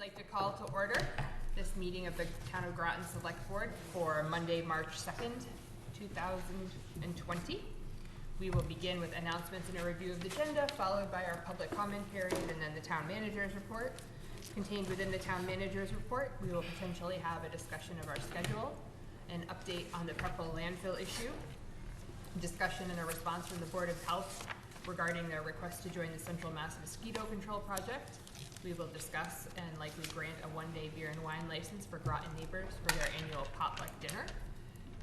like to call to order this meeting of the Town of Groton Select Board for Monday, March 2nd, 2020. We will begin with announcements and a review of the agenda, followed by our public comment period and then the town manager's report. Contained within the town manager's report, we will potentially have a discussion of our schedule, an update on the Pepperell landfill issue, discussion and a response from the Board of Health regarding their request to join the Central Mass Mosquito Control Project. We will discuss and likely grant a one-day beer and wine license for Groton neighbors for their annual potluck dinner.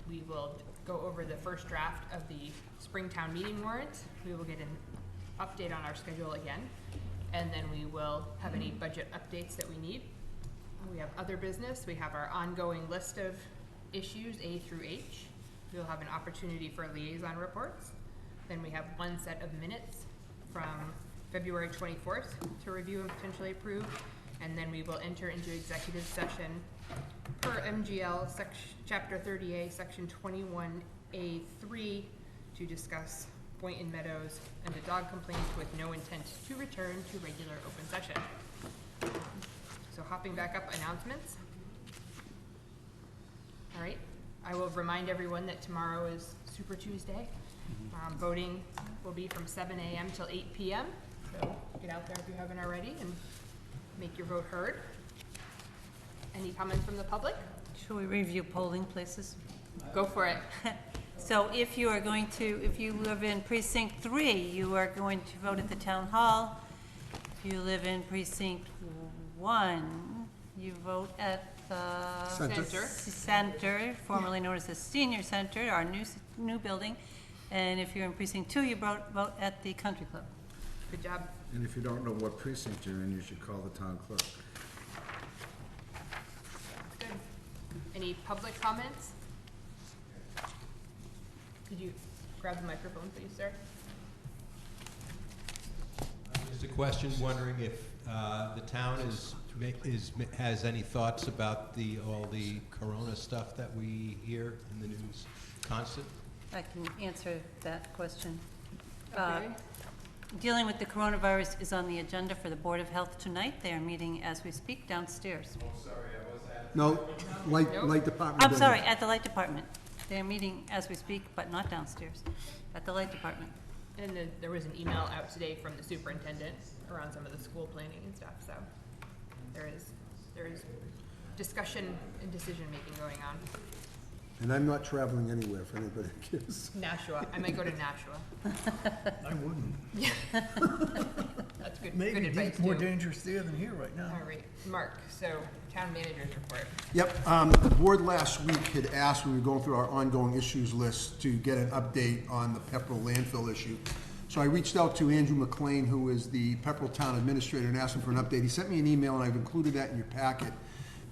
We will go over the first draft of the Springtown meeting warrant. We will get an update on our schedule again, and then we will have any budget updates that we need. We have other business. We have our ongoing list of issues, A through H. We'll have an opportunity for liaison reports. Then we have one set of minutes from February 24th to review and potentially approve. And then we will enter into executive session per MGL Chapter 30A, Section 21A3 to discuss Boynton Meadows and a dog complaint with no intent to return to regular open session. So hopping back up, announcements. All right, I will remind everyone that tomorrow is Super Tuesday. Voting will be from 7 a.m. till 8 p.m. So get out there if you haven't already and make your vote heard. Any comments from the public? Should we review polling places? Go for it. So if you live in precinct 3, you are going to vote at the town hall. If you live in precinct 1, you vote at the center, formerly known as the senior center, our new building. And if you're in precinct 2, you vote at the country club. Good job. And if you don't know what precinct you're in, you should call the town clerk. Good. Any public comments? Could you grab the microphone, please, sir? Just a question, wondering if the town has any thoughts about all the corona stuff that we hear in the news constant? I can answer that question. Okay. Dealing with the coronavirus is on the agenda for the Board of Health tonight. They are meeting as we speak downstairs. Oh, sorry, I was at. No, light department. I'm sorry, at the light department. They are meeting as we speak, but not downstairs, at the light department. And then there was an email out today from the superintendent around some of the school planning and stuff, so there is discussion and decision-making going on. And I'm not traveling anywhere, if anybody cares. Nashua. I might go to Nashua. I wouldn't. Yeah. That's good. Maybe good advice more too. dangerous there than here right now. All right, Mark. So, town manager's report. Yep, the board last week had asked, when we were going through our ongoing issues list, to get an update on the Pepperell landfill issue. So I reached out to Andrew McLean, who is the Pepperell town administrator, and asked him for an update. He sent me an email, and I've included that in your packet.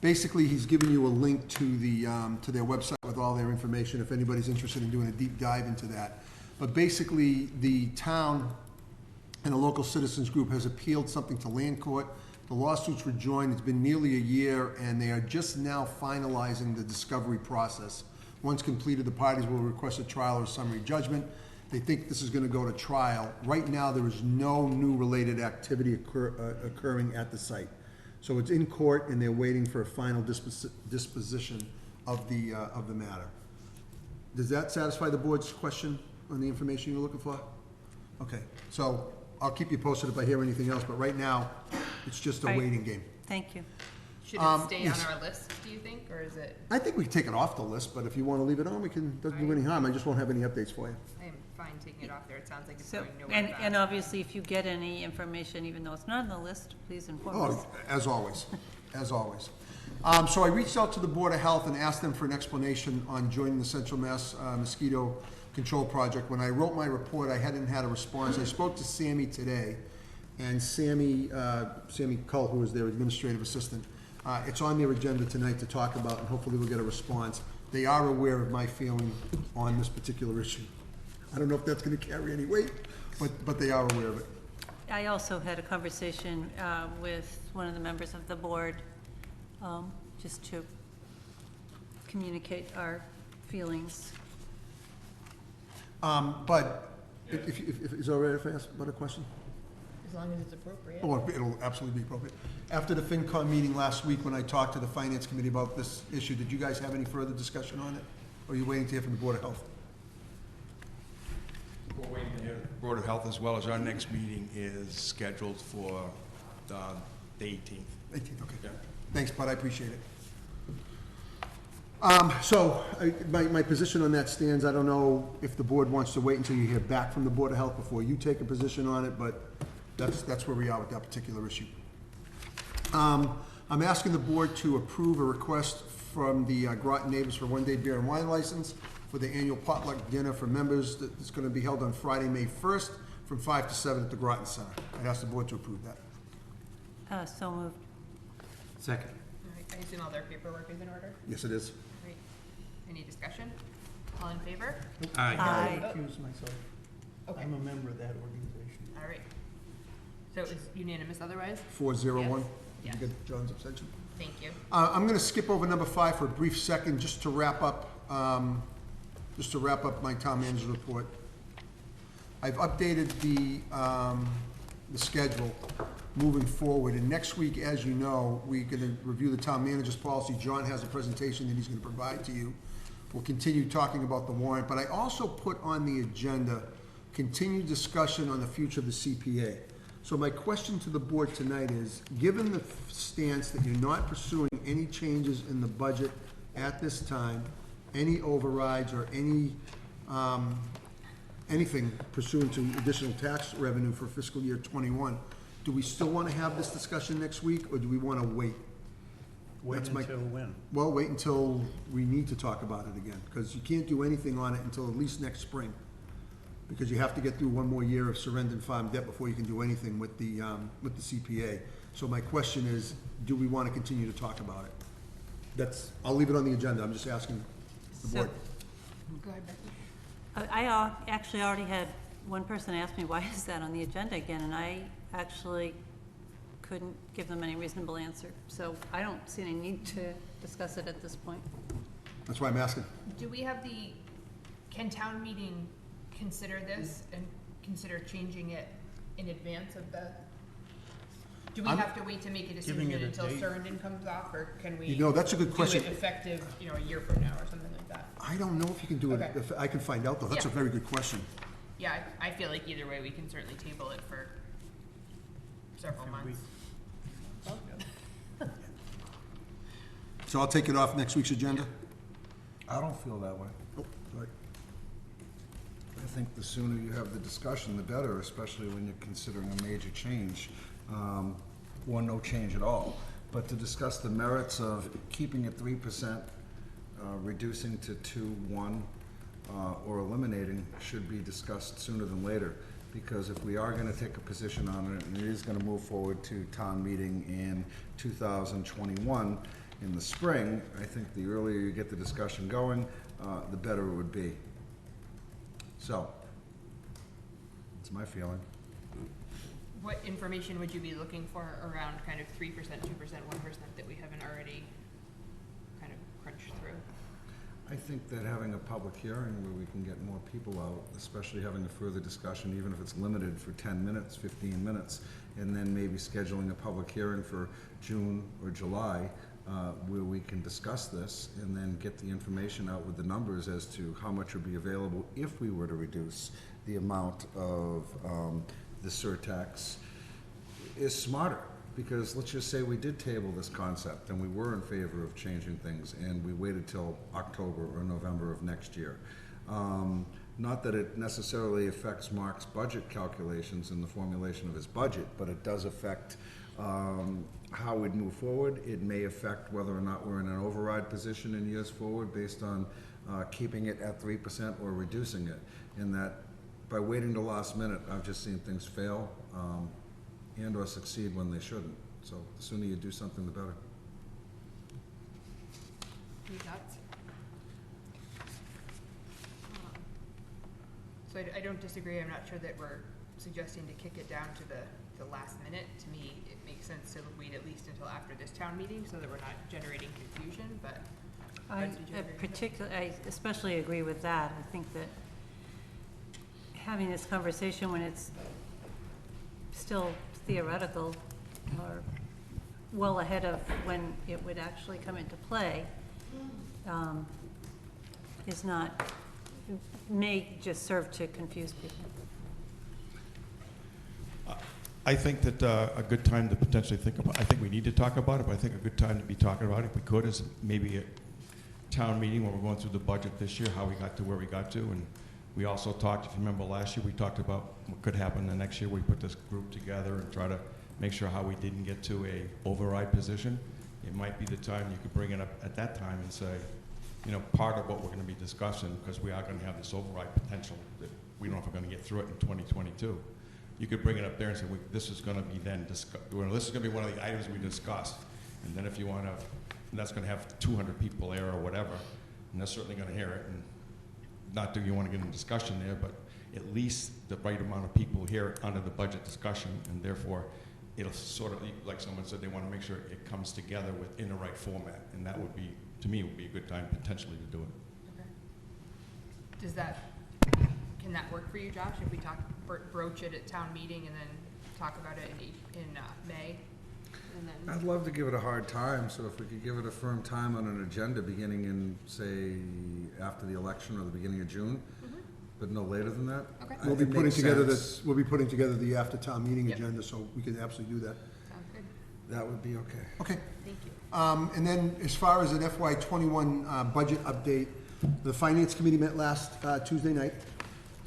Basically, he's given you a link to their website with all their information if anybody's interested in doing a deep dive into that. But basically, the town and a local citizens group has appealed something to land court. The lawsuits were joined. It's been nearly a year, and they are just now finalizing the discovery process. Once completed, the parties will request a trial or a summary judgment. They think this is going to go to trial. Right now, there is no new related activity occurring at the site. So it's in court, and they're waiting for a final disposition of the matter. Does that satisfy the board's question on the information you're looking for? Okay, so I'll keep you posted if I hear anything else, but right now, it's just a waiting game. Thank you. Should it stay yes. on our list, do you think, or is it? I think we can take it off the list, but if you want to leave it on, we can. Doesn't do any harm. I just won't have any updates for you. I am fine taking it off there. It sounds like it's So, going nowhere. and obviously, if you get any information, even though it's not on the list, please inform us. Oh, as always, as always. So I reached out to the Board of Health and asked them for an explanation on joining the Central Mass Mosquito Control Project. When I wrote my report, I hadn't had a response. I spoke to Sammy today, and Sammy Cull, who is their administrative assistant, it's on their agenda tonight to talk about, and hopefully we'll get a response. They are aware of my feeling on this particular issue. I don't know if that's going to carry any weight, but they are aware of it. I also had a conversation with one of the members of the board, just to communicate our feelings. But if is it all right if I ask about a question? As long as it's appropriate. Or it'll absolutely be appropriate. After the FinCom meeting last week, when I talked to the Finance Committee about this issue, did you guys have any further discussion on it? Or are you waiting to hear from the Board of Health? We're waiting to hear Board of Health, as well as our next meeting is scheduled for the 18th. 18th, okay. Yeah. Thanks, Bud, I appreciate it. My position on that stands. I don't know if the board wants to wait until you hear back from the Board of Health before you take a position on it, but that's where we are with that particular issue. I'm asking the board to approve a request from the Groton neighbors for a one-day beer and wine license for the annual potluck dinner for members that's going to be held on Friday, May 1st, from 5 to 7 at the Groton Center. I'd ask the board to approve that. So moved. Second. All right, I assume all their paperwork is in order? Yes, it is. Great. Any discussion? All in favor? Aye. I recuse myself. Okay, I'm a member of that organization. all right. So it was unanimous otherwise? 401. Yes. Did you get John's abstention? Thank you. I'm going to skip over number 5 for a brief second, just to wrap up my town manager's report. I've updated the schedule moving forward, and next week, as you know, we're going to review the town manager's policy. John has a presentation that he's going to provide to you. We'll continue talking about the warrant, but I also put on the agenda continued discussion on the future of the CPA. So my question to the board tonight is, given the stance that you're not pursuing any changes in the budget at this time, any overrides or any anything pursuant to additional tax revenue for fiscal year 21, do we still want to have this discussion next week, or do we want to wait? Wait That's my- until when? Well, wait until we need to talk about it again, because you can't do anything on it until at least next spring. Because you have to get through one more year of surrendered farm debt before you can do anything with the CPA. So my question is, do we want to continue to talk about it? I'll leave it on the agenda, I'm just asking the So- board. Go ahead, Becky. I actually already had one person ask me, why is that on the agenda again? And I actually couldn't give them any reasonable answer. So I don't see any need to discuss it at this point. That's why I'm asking. Do we have can town meeting consider this and consider changing it in advance of the? Do we I'm- have to wait to make a decision Giving it a until date. Surrendon comes off, or can we? You know, that's a good question. Do it effective, a year from now or something like that? I don't know if you can do it, Okay. if I can find out though, that's a Yeah. very good question. Yeah, I feel like either way, we can certainly table it for several Few months. weeks. So I'll take it off next week's agenda? I don't feel that way. Oh, sorry. I think the sooner you have the discussion, the better, especially when you're considering a major change, or no change at all. But to discuss the merits of keeping it 3%, reducing to 2.1, or eliminating should be discussed sooner than later. Because if we are gonna take a position on it, and it is gonna move forward to town meeting in 2021, in the spring, I think the earlier you get the discussion going, the better it would be. So, that's my feeling. What information would you be looking for around kind of 3%, 2%, 1% that we haven't already kind of crunched through? I think that having a public hearing where we can get more people out, especially having a further discussion, even if it's limited for 10 minutes, 15 minutes, and then maybe scheduling a public hearing for June or July, where we can discuss this and then get the information out with the numbers as to how much would be available if we were to reduce the amount of the surtax, is smarter. Because let's just say we did table this concept and we were in favor of changing things and we waited till October or November of next year. Not that it necessarily affects Mark's budget calculations in the formulation of his budget, but it does affect how we'd move forward. It may affect whether or not we're in an override position in years forward based on keeping it at 3% or reducing it. And that by waiting till last minute, I've just seen things fail and or succeed when they shouldn't. So the sooner you do something, the better. Any thoughts? So I don't disagree. I'm not sure that we're suggesting to kick it down to the last minute. To me, it makes sense to wait at least until after this town meeting so that we're not generating confusion, but. I Bud, did you agree with that? I especially agree with that. I think that having this conversation when it's still theoretical or well ahead of when it would actually come into play, is not, may just serve to confuse people. I think that a good time to potentially think about, I think we need to talk about it, but I think a good time to be talking about it, if we could, is maybe a town meeting when we're going through the budget this year, how we got to where we got to. And we also talked, if you remember last year, we talked about what could happen the next year. We put this group together and try to make sure how we didn't get to a override position. It might be the time you could bring it up at that time and say, you know, part of what we're going to be discussing, because we are going to have this override potential that we don't know if we're going to get through it in 2022. You could bring it up there and say, this is going to be then discussed. Well, this is going to be one of the items we discuss. And then if you want to, that's going to have 200 people there or whatever, and they're certainly going to hear it. And not that you want to get in discussion there, but at least the right amount of people hear it under the budget discussion, and therefore it'll sort of, like someone said, they want to make sure it comes together within the right format. And that would be, to me, would be a good time potentially to do it. Okay. Does that, can that work for you, Josh, if we broach it at town meeting and then talk about it in May? And then I'd love to give it a hard time, so if we could give it a firm time on an agenda beginning in, say, after the election or the beginning of June, but no later than that. Okay. We'll be It putting makes together sense. we'll be putting together the after-town meeting Yep. agenda, so we can absolutely do that. Sounds good. That would be okay. Okay. Thank you. And then, as far as an FY '21 budget update, the Finance Committee met last Tuesday night.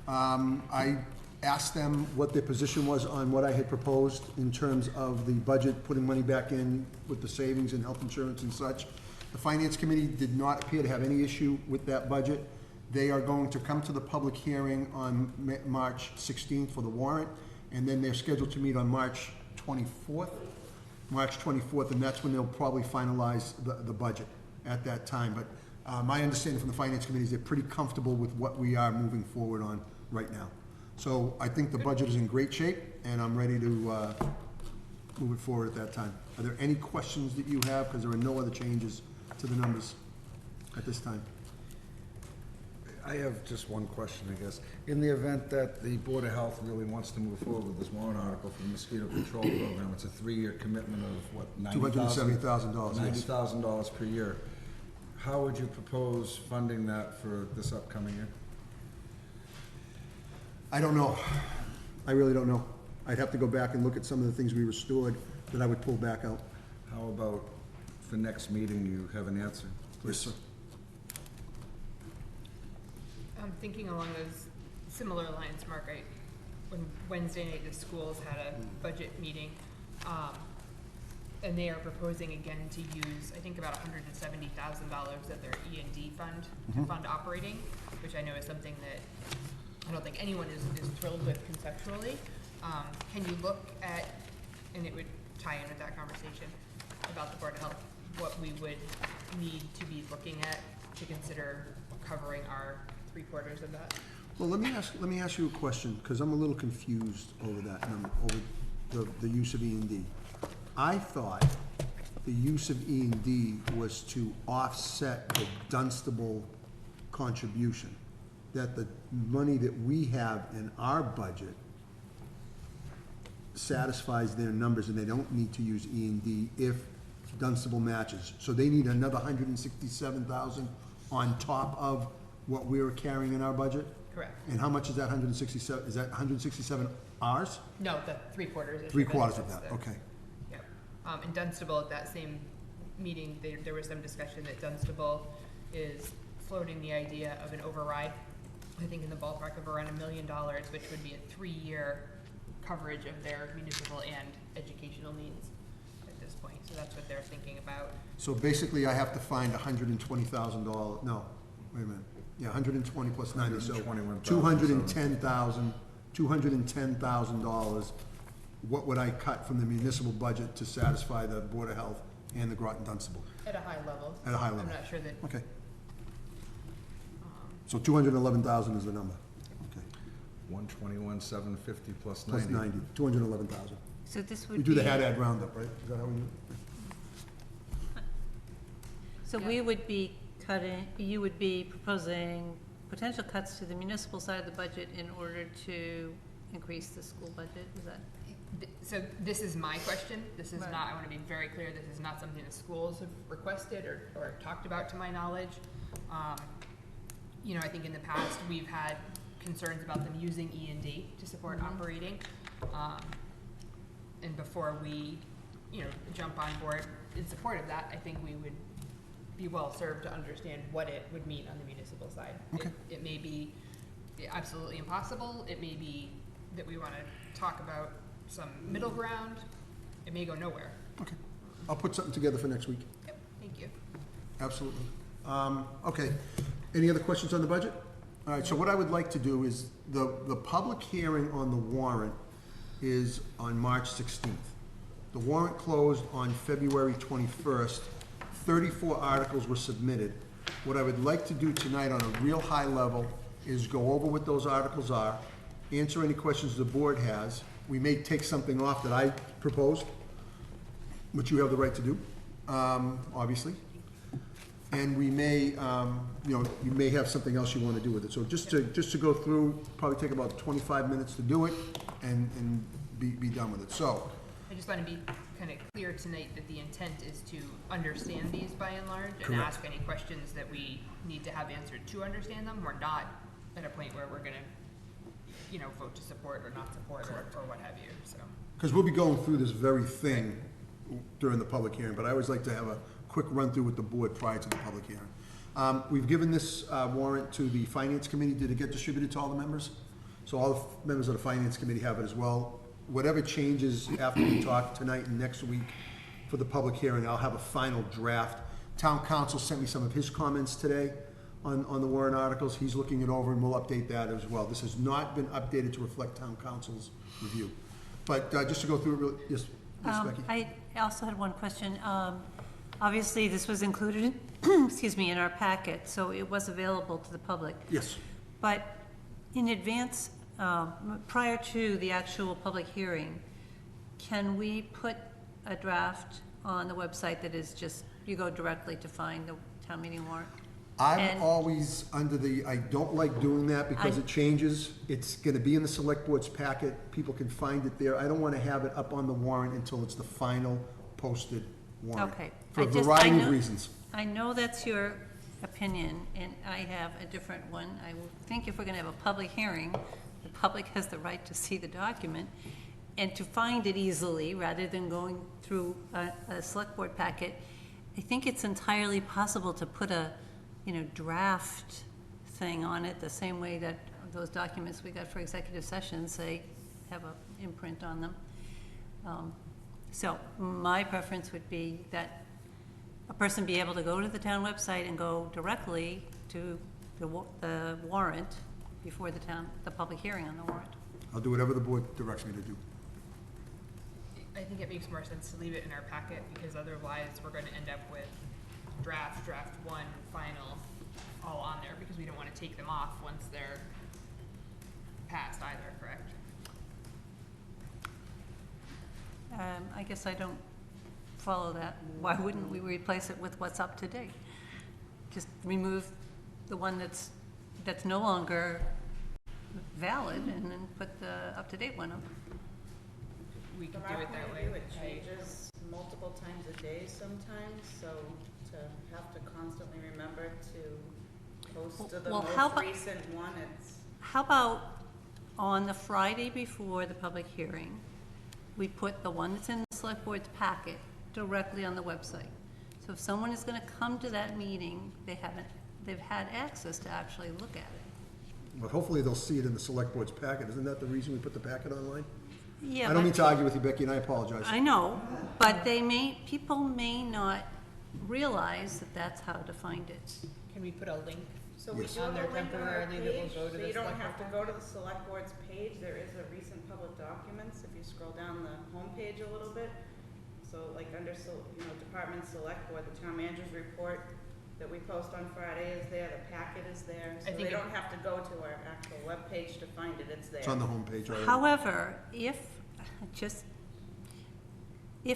I asked them what their position was on what I had proposed in terms of the budget, putting money back in with the savings and health insurance and such. The Finance Committee did not appear to have any issue with that budget. They are going to come to the public hearing on March 16th for the warrant, and then they're scheduled to meet on March 24th, and that's when they'll probably finalize the budget at that time. But my understanding from the Finance Committee is they're pretty comfortable with what we are moving forward on right now. So I think the budget is in great shape, and I'm ready to move it forward at that time. Are there any questions that you have? Because there are no other changes to the numbers at this time. I have just one question, I guess. In the event that the Board of Health really wants to move forward with this warrant article for the mosquito control program, it's a 3-year commitment of what, $270,000, yes. $90,000 per year. How would you propose funding that for this upcoming year? I don't know. I really don't know. I'd have to go back and look at some of the things we restored that I would pull back out. How about for next meeting, you have an answer? Yes, sir. I'm thinking along those similar lines, Mark. When Wednesday night the schools had a budget meeting, and they are proposing again to use, I think, about $170,000 of their E&D fund to fund operating, which I know is something that I don't think anyone is thrilled with conceptually. Can you look at, and it would tie in with that conversation about the Board of Health, what we would need to be looking at to consider covering our 3/4 of that? Well, let me ask you a question, because I'm a little confused over that number, over the use of E&D. I thought the use of E&D was to offset the Dunstable contribution, that the money that we have in our budget satisfies their numbers and they don't need to use E&D if Dunstable matches. So they need another $167,000 on top of what we were carrying in our budget? Correct. And how much is that 167, is that 167 ours? No, the 3/4 is. 3/4 of that, okay. Yep. And Dunstable, at that same meeting, there was some discussion that Dunstable is floating the idea of an override, I think in the ballpark of around $1 million, which would be a 3-year coverage of their municipal and educational needs at this point. So that's what they're thinking about. So basically, I have to find $120,000, no, wait a minute. Yeah, 120 plus 90, so $210,000. What would I cut from the municipal budget to satisfy the Board of Health and the Groton Dunstable? At a high level. At a high level. I'm not sure that, Okay, so 211,000 is the number. Okay, 121,750 plus 90. plus 90, 211,000. So this would You be. do the Haddad roundup, right? Is that how we do it? So we would be cutting, you would be proposing potential cuts to the municipal side of the budget in order to increase the school budget, is that? So this is my question. This is Right. not, I want to be very clear, this is not something the schools have requested or talked about to my knowledge. You know, I think in the past, we've had concerns about them using E&D to support operating. And before we, you know, jump on board in support of that, I think we would be well served to understand what it would mean on the municipal side. Okay. It may be absolutely impossible. It may be that we want to talk about some middle ground. It may go nowhere. Okay. I'll put something together for next week. Yep, thank you. Absolutely. Okay. Any other questions on the budget? All right, so what I would like to do is, the public hearing on the warrant is on March 16th. The warrant closed on February 21st. 34 articles were submitted. What I would like to do tonight on a real high level is go over what those articles are, answer any questions the board has. We may take something off that I proposed, which you have the right to do, obviously. And we may, you know, you may have something else you want to do with it. So just to go through, probably take about 25 minutes to do it and be done with it. So, I just want to be kind of clear tonight that the intent is to understand these by and large and Correct. ask any questions that we need to have answered to understand them. We're not at a point where we're going to, you know, vote to support or not support or what have you, so. because we'll be going through this very thing during the public hearing, but I always like to have a quick run-through with the board prior to the public hearing. We've given this warrant to the Finance Committee. Did it get distributed to all the members? So all the members of the Finance Committee have it as well. Whatever changes after we talk tonight and next week for the public hearing, I'll have a final draft. Town Council sent me some of his comments today on the warrant articles. He's looking it over, and we'll update that as well. This has not been updated to reflect Town Council's review. But just to go through it really, yes, Becky? I also had one question. Obviously, this was included, excuse me, in our packet, so it was available to the public. Yes. But in advance, prior to the actual public hearing, can we put a draft on the website that is just, you go directly to find the town meeting warrant? I'm And- always under the, I don't like doing that because I- it changes. It's gonna be in the select board's packet. People can find it there. I don't wanna have it up on the warrant until it's the final posted warrant. Okay. For a I just- variety I of know- reasons. I know that's your opinion, and I have a different one. I would think if we're gonna have a public hearing, the public has the right to see the document and to find it easily, rather than going through a select board packet. I think it's entirely possible to put a, you know, draft thing on it, the same way that those documents we got for executive sessions, they have a imprint on them. So my preference would be that a person be able to go to the town website and go directly to the warrant before the public hearing on the warrant. I'll do whatever the board directs me to do. I think it makes more sense to leave it in our packet, because otherwise we're going to end up with draft one, final, all on there, because we don't want to take them off once they're passed either, correct? I guess I don't follow that. Why wouldn't we replace it with what's up to date? Just remove the one that's no longer valid and then put the up-to-date one up. We could From do our it that point way. of view, it changes multiple times a day sometimes, so to have to constantly remember to post to the Well, most how about- recent one, it's, How about on the Friday before the public hearing, we put the one that's in the select board's packet directly on the website? So if someone is gonna come to that meeting, they've had access to actually look at it. But hopefully they'll see it in the select board's packet. Isn't that the reason we put the packet online? Yeah, I don't but- mean to argue with you, Becky, and I apologize. I know, but people may not realize that that's how to find it. Can we put a link? so we Yes. do On have there a link on our temporarily that will page, go to so the you don't select have to board? go to the select board's page, there is a recent public documents, if you scroll down the homepage a little bit. So like under, Department Select Board, the town manager's report that we post on Friday is there, the packet is there, I so think they it- don't have to go to our actual webpage to find it, it's there. It's on the homepage already. However, if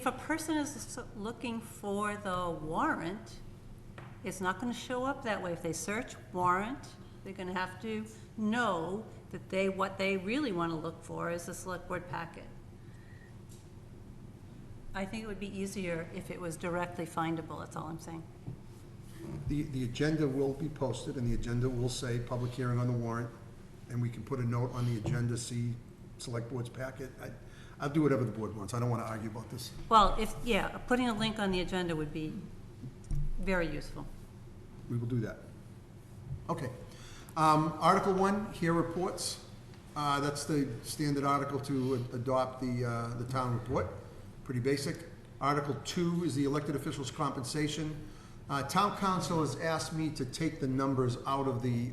a person is looking for the warrant, it's not gonna show up that way. If they search warrant, they're gonna have to know that what they really want to look for is the select board packet. I think it would be easier if it was directly findable, that's all I'm saying. The agenda will be posted, and the agenda will say public hearing on the warrant, and we can put a note on the agenda, see select board's packet. I'll do whatever the board wants. I don't want to argue about this. Well, putting a link on the agenda would be very useful. We will do that. Okay. Article 1, here reports. That's the standard article to adopt the town report. Pretty basic. Article 2 is the elected officials' compensation. Town council has asked me to take the numbers out of the,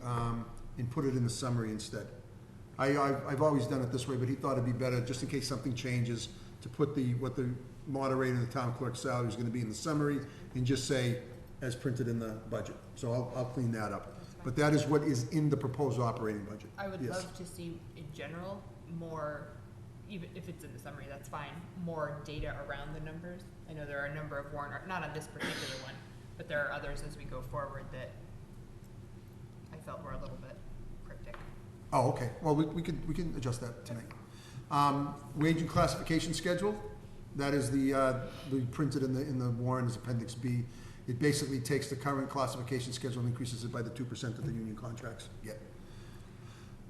and put it in the summary instead. I've always done it this way, but he thought it'd be better, just in case something changes, to put what the moderator and the town clerk's salary is gonna be in the summary, and just say, as printed in the budget. So I'll clean that up. But that is what is in the proposed operating budget. I would Yes. love to see, in general, more, even if it's in the summary, that's fine, more data around the numbers. I know there are a number of warrant, not on this particular one, but there are others as we go forward that I felt were a little bit cryptic. Oh, okay. Well, we can adjust that tonight. Wage and classification schedule, that is the printed in the warrant as Appendix B. It basically takes the current classification schedule and increases it by the 2% of the union contracts get.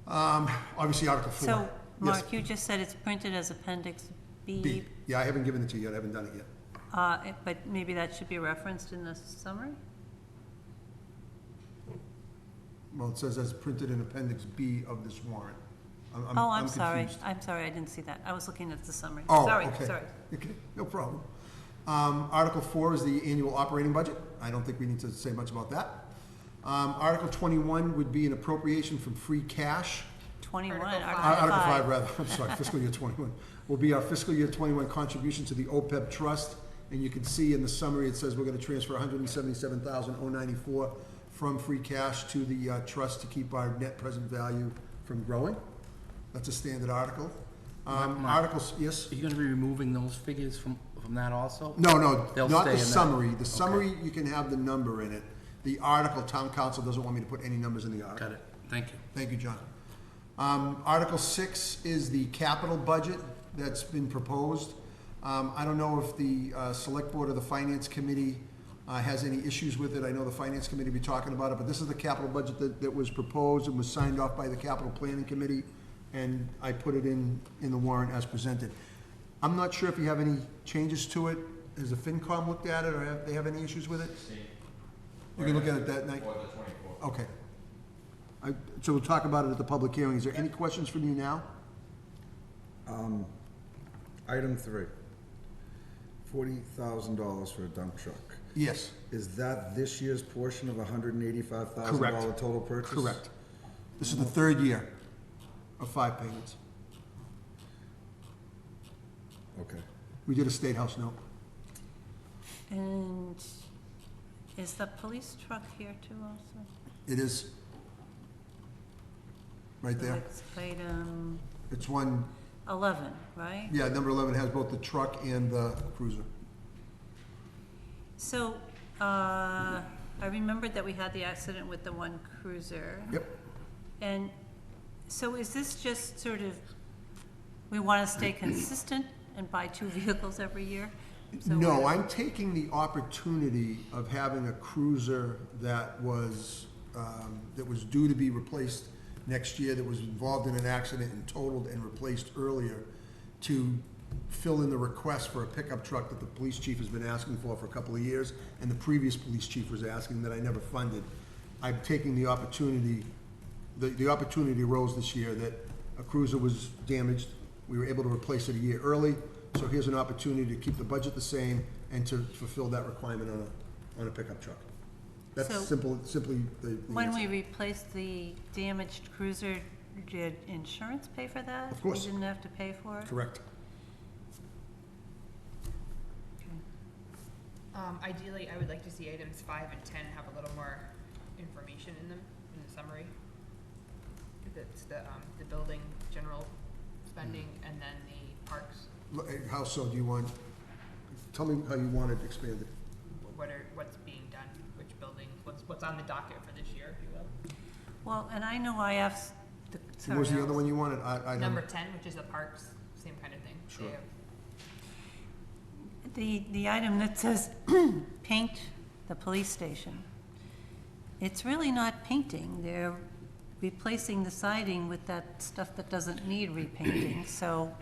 Obviously, Article 4. So, Yes. Mark, you just said it's printed as Appendix B. B. Yeah, I haven't given it to you yet. I haven't done it yet. But maybe that should be referenced in the summary? Well, it says as printed in Appendix B of this warrant. I'm sorry. confused. I'm sorry, I didn't see that. I was looking at the summary. Oh, Sorry, okay. sorry. Okay, no problem. Article 4 is the annual operating budget. I don't think we need to say much about that. Article 21 would be an appropriation from free cash. 21, Article Article five. 5. Article 5, rather, I'm sorry, fiscal year 21, will be our fiscal year 21 contribution to the OPEB trust. And you can see in the summary, it says we're gonna transfer $177,094 from free cash to the trust to keep our net present value from growing. That's a standard article. Mark. Articles, yes? Are you gonna be removing those figures from that also? No, They'll not stay the in that. summary. The Okay. summary, you can have the number in it. The article, town council doesn't want me to put any numbers in the article. Got it, thank you. Thank you, John. Article 6 is the capital budget that's been proposed. I don't know if the select board or the finance committee has any issues with it. I know the finance committee will be talking about it, but this is the capital budget that was proposed and was signed off by the capital planning committee, and I put it in the warrant as presented. I'm not sure if you have any changes to it. Has the FinCom looked at it, or have they have any issues with it? You can look at it that night? Okay. So we'll talk about it at the public hearing. Is there any questions from you now? Item 3, $40,000 for a dump truck. Yes, Is that this year's portion of a $185,000 Correct. total purchase? correct. This is the third year of 5 payments. Okay. We did a State House note. And is the police truck here too also? It is right there. It's item It's one, 11, right? yeah, number 11 has both the truck and the cruiser. So, I remembered that we had the accident with the one cruiser. Yep. And so is this just sort of, we want to stay consistent and buy 2 vehicles every year? So No, we're- I'm taking the opportunity of having a cruiser that was due to be replaced next year, that was involved in an accident and totaled and replaced earlier, to fill in the request for a pickup truck that the police chief has been asking for a couple of years, and the previous police chief was asking, that I never funded. I'm taking the opportunity, the opportunity arose this year that a cruiser was damaged. We were able to replace it a year early, so here's an opportunity to keep the budget the same and to fulfill that requirement on a pickup truck. That's So- simply the When answer. we replaced the damaged cruiser, did insurance pay for that? Of course. We didn't have to pay for it? Correct. Ideally, I would like to see items 5 and 10 have a little more information in them, in the summary. That's the building, general spending, and then the parks. How so do you want, tell me how you want it expanded. What's being done, which buildings, what's on the docket for this year, if you will. Well, and I know I asked the What was the other one you wanted? I don't. Number 10, which is the parks, same kind of thing. Sure. They have- The item that says paint the police station, it's really not painting. They're replacing the siding with that stuff that doesn't need repainting. So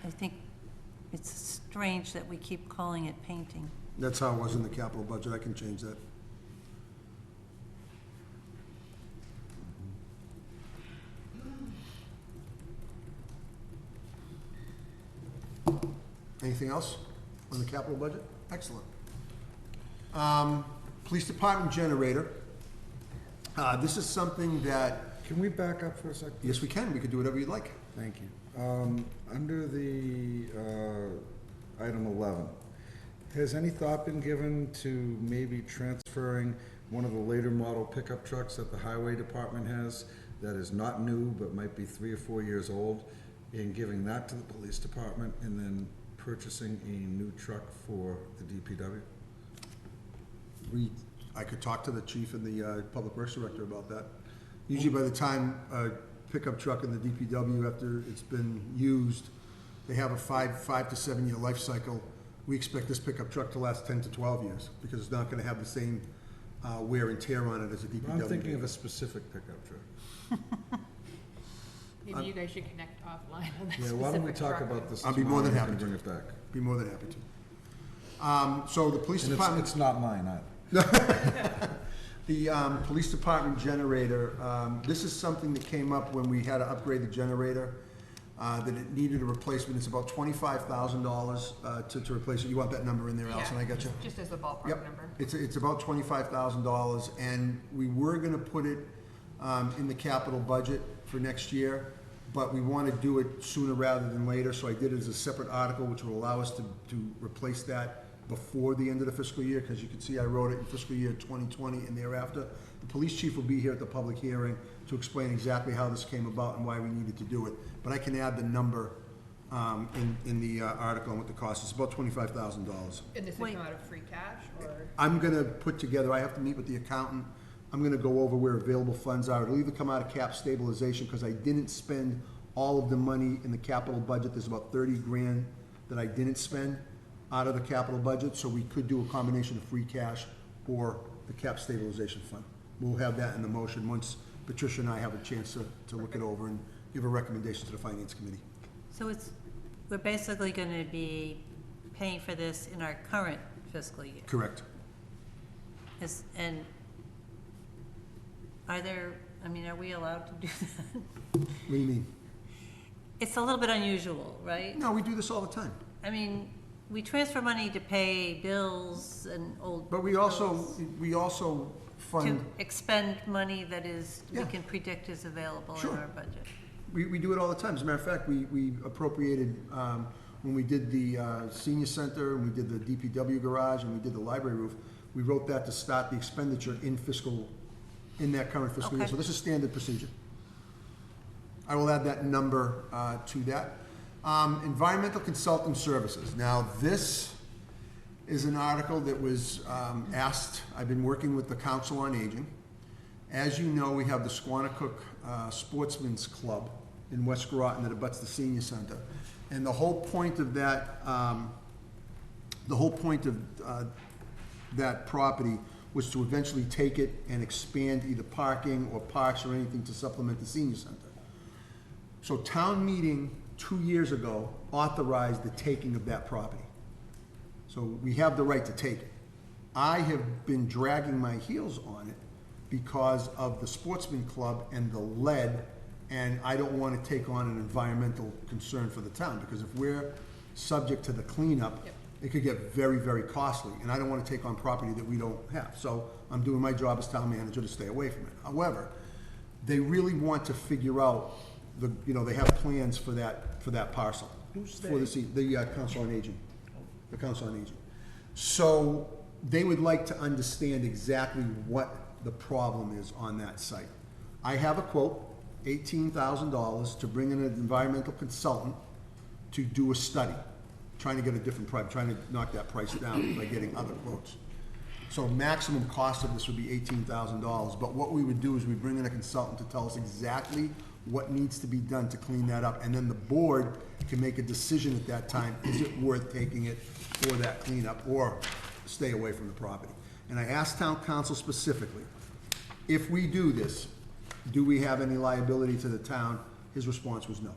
I think it's strange that we keep calling it painting. That's how it was in the capital budget. I can change that. Anything else on the capital budget? Excellent. Police department generator. This is something that, Can we back up for a second? yes, we can. We can do whatever you'd like. Thank you. Under the item 11, has any thought been given to maybe transferring one of the later model pickup trucks that the highway department has that is not new but might be 3 or 4 years old, and giving that to the police department and then purchasing a new truck for the DPW? I could talk to the chief and the public works director about that. Usually by the time a pickup truck in the DPW, after it's been used, they have a 5 to 7 year life cycle. We expect this pickup truck to last 10 to 12 years because it's not gonna have the same wear and tear on it as a DPW. I'm thinking of a specific pickup truck. Maybe you guys should connect offline on that Yeah, why don't we specific talk truck. about this I'll be more tomorrow than and happy we can to. bring it back? Be more than happy to. So the police And department. it's not mine either. The police department generator, this is something that came up when we had to upgrade the generator, that it needed a replacement. It's about $25,000 to replace it. You want that number in there, Allison? Yeah, I got you. just as a ballpark Yep. number. It's about $25,000, and we were gonna put it in the capital budget for next year, but we want to do it sooner rather than later, so I did it as a separate article, which will allow us to replace that before the end of the fiscal year, because you can see I wrote it in fiscal year 2020 and thereafter. The police chief will be here at the public hearing to explain exactly how this came about and why we needed to do it, but I can add the number in the article and what the cost is. It's about $25,000. And this would Wait. come out of free cash, or? I'm gonna put together, I have to meet with the accountant, I'm gonna go over where available funds are. It'll either come out of cap stabilization, because I didn't spend all of the money in the capital budget. There's about 30 grand that I didn't spend out of the capital budget, so we could do a combination of free cash or the cap stabilization fund. We'll have that in the motion once Patricia and I have a chance to look it over and give a recommendation to the finance committee. So we're basically gonna be paying for this in our current fiscal year. Correct. And are we allowed to do that? What do you mean? It's a little bit unusual, right? No, we do this all the time. I mean, we transfer money to pay bills and old. But we bills, also to fund, expend money that is, we Yeah. can predict is available in Sure. our budget. we do it all the time. As a matter of fact, we appropriated, when we did the senior center, and we did the DPW garage, and we did the library roof, we wrote that to start the expenditure in that current fiscal year. Okay. So this is standard procedure. I will add that number to that. Environmental consulting services. Now, this is an article that was asked, I've been working with the Council on Aging. As you know, we have the Squanicook Sportsman's Club in West Groton that abuts the senior center. And the whole point of that, that property was to eventually take it and expand either parking or parks or anything to supplement the senior center. So town meeting 2 years ago authorized the taking of that property. So we have the right to take it. I have been dragging my heels on it because of the sportsman club and the lead, and I don't want to take on an environmental concern for the town, because if we're subject to the cleanup, Yep. it could get very, very costly, and I don't want to take on property that we don't have. So I'm doing my job as town manager to stay away from it. However, they really want to figure out they have plans for that parcel. Who's For the Council on Aging. The Council on Aging. So they would like to understand exactly what the problem is on that site. I have a quote, $18,000 to bring in an environmental consultant to do a study, trying to get a different price, trying to knock that price down by getting other quotes. So maximum cost of this would be $18,000, but what we would do is we bring in a consultant to tell us exactly what needs to be done to clean that up, and then the board can make a decision at that time, is it worth taking it for that cleanup, or stay away from the property? And I asked town council specifically, if we do this, do we have any liability to the town? His response was no.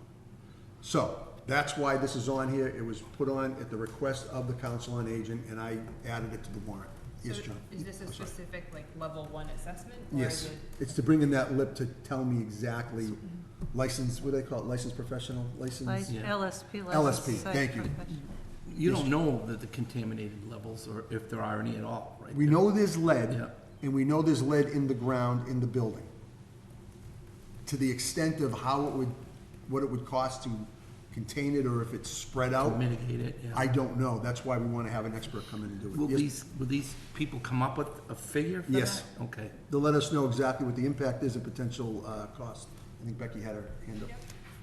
So, that's why this is on here. It was put on at the request of the Council on Aging, and I added it to the warrant. Yes, So John? is this a I'm sorry. specific, like, level 1 assessment? Or Yes, is it- it's to bring in that lip to tell me exactly, licensed, what do they call it, licensed professional, Like licensed? Yeah. LSP. LSP, Site thank you. professional. You don't know the contaminated levels, or if there are any at all, right? We know there's lead, Yeah. and we know there's lead in the ground in the building. To the extent of how it would, what it would cost to contain it, or if it's spread To out, mitigate it, yeah. I don't know. That's why we want to have an expert come in and do it. Will Yes, these people come up with a figure for that? Yes. Okay. they'll let us know exactly what the impact is and potential cost. I think Becky had her hand up.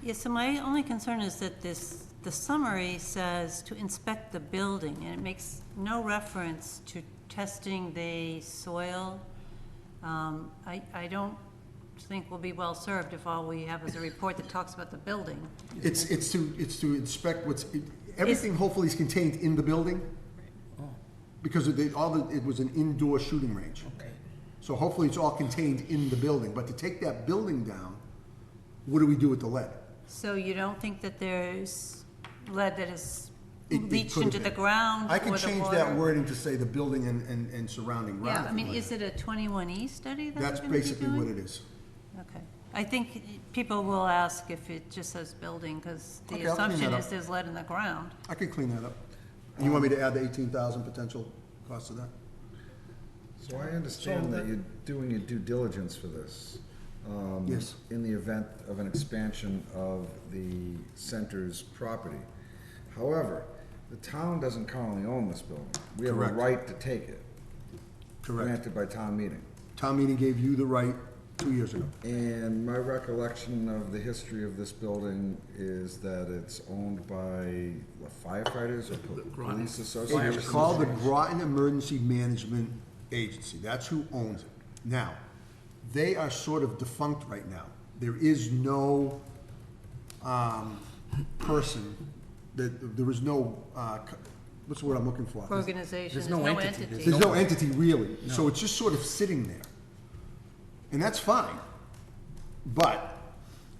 Yeah, so my only concern is that the summary says to inspect the building, and it makes no reference to testing the soil. I don't think we'll be well served if all we have is a report that talks about the building. It's to inspect everything hopefully is contained in the building, because it was an indoor shooting range. Okay. So hopefully it's all contained in the building, but to take that building down, what do we do with the lead? So you don't think that there's lead that has It leached could have into the been. ground I or can the change water? that wording to say the building and surrounding ground. Yeah, if I you mean, like. is it a 21E study that That's we're gonna be basically doing? what it is. Okay. I think people will ask if it just says building, because Okay, the I'll clean assumption that is up. there's lead in the ground. I can clean that up. And you want me to add the 18,000 potential cost of that? So I understand that you're doing your due diligence for this. Yes. In the event of an expansion of the center's property. However, the town doesn't currently own this building. We have a Correct. right to take it, Correct. granted by town meeting. Town meeting gave you the right 2 years ago. And my recollection of the history of this building is that it's owned by what, firefighters or Groton. police It's association? called the Groton Emergency Management Agency. That's who owns it. Now, they are sort of defunct right now. There is no person, there is no, what's the word I'm looking for? Organization, There's there's no no entity. entity. There's no entity really, so it's just sort of sitting there. And that's fine. But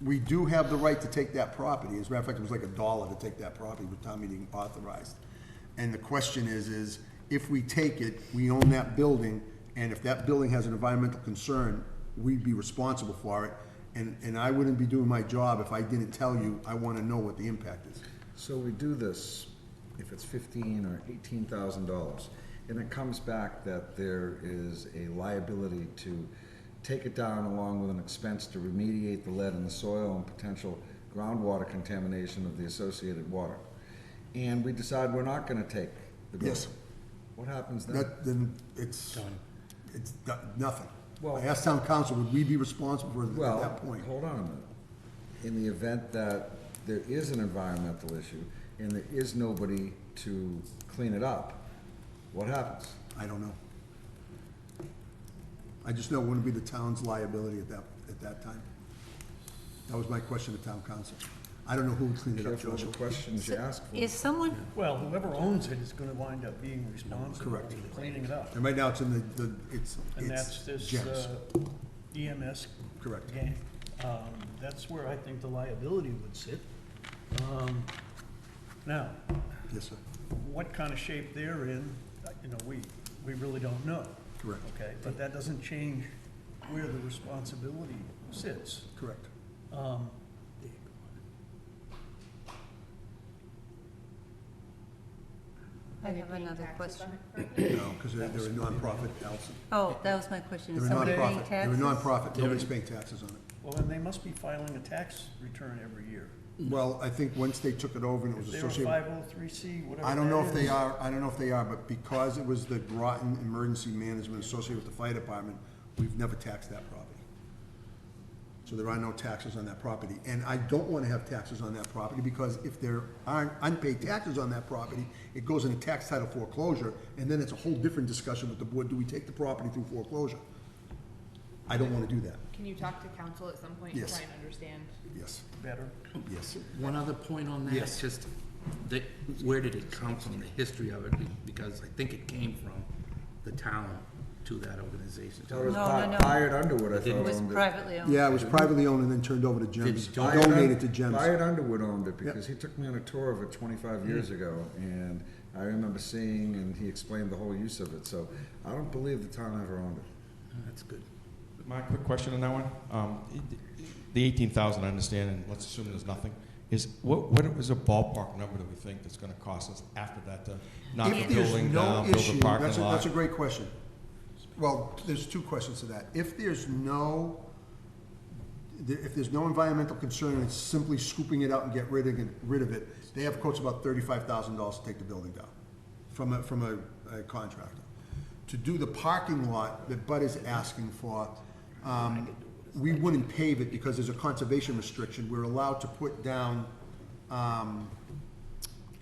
we do have the right to take that property. As a matter of fact, it was like $1 to take that property with town meeting authorized. And the question is if we take it, we own that building, and if that building has an environmental concern, we'd be responsible for it. And I wouldn't be doing my job if I didn't tell you, I wanna know what the impact is. So we do this, if it's $15,000 or $18,000, and it comes back that there is a liability to take it down along with an expense to remediate the lead in the soil and potential groundwater contamination of the associated water. And we decide we're not gonna take the building. Yes. What happens then? Then it's nothing. Well- I asked town council, would we be responsible for it at Well, that point? hold on a minute. In the event that there is an environmental issue and there is nobody to clean it up, what happens? I don't know. I just know it wouldn't be the town's liability at that time. That was my question to town council. I don't know who would clean it up, Careful of Joshua. the questions you ask for. Is someone, Well, whoever owns it is gonna wind up being responsible Correct. for cleaning it up. And right now, it's in it's And that's this Jeff's. EMS Correct. gang. That's where I think the liability would sit. Now, Yes, sir. what kind of shape they're in, we really don't know, Correct. okay? But that doesn't change where the responsibility sits. Correct. I have another question. No, because they're a nonprofit, Allison. Oh, that was my question. Is They're a somebody paying nonprofit. They're a taxes? nonprofit. Nobody's paying taxes on it. Well, then they must be filing a tax return every year. Well, I think once they took it over and it was If they're a associated. 503C, whatever I don't know that if they is. are, but because it was the Groton Emergency Management associated with the fire department, we've never taxed that property. So there are no taxes on that property. And I don't want to have taxes on that property because if there aren't unpaid taxes on that property, it goes into tax title foreclosure, and then it's a whole different discussion with the board. Do we take the property through foreclosure? I don't want to do that. Can you talk to council at some point and Yes. try and understand? Yes, Better. yes. One other point on that, Yes. just, where did it come from, the history of it? Because I think it came from the town to that organization. That was No. Bayard Underwood, I It thought It was owned it. privately owned. Yeah, it was privately owned and then turned over to Gems. Bayard Donated to Gems. Bayard Underwood owned it because he took me on a tour of it 25 years ago, and I remember seeing, and he explained the whole use of it, so I don't believe the town ever owned it. That's good. My quick question on that one, the 18,000, I understand, and let's assume there's nothing, is, what is a ballpark number that we think that's gonna cost us after that to knock the If there's building no down, build issue, a parking that's lot? a great question. Well, there's two questions to that. If there's no environmental concern, and it's simply scooping it out and get rid of it, they have quotes about $35,000 to take the building down from a contractor. To do the parking lot that Bud is asking for, we wouldn't pave it because there's a conservation restriction. We're allowed to put down,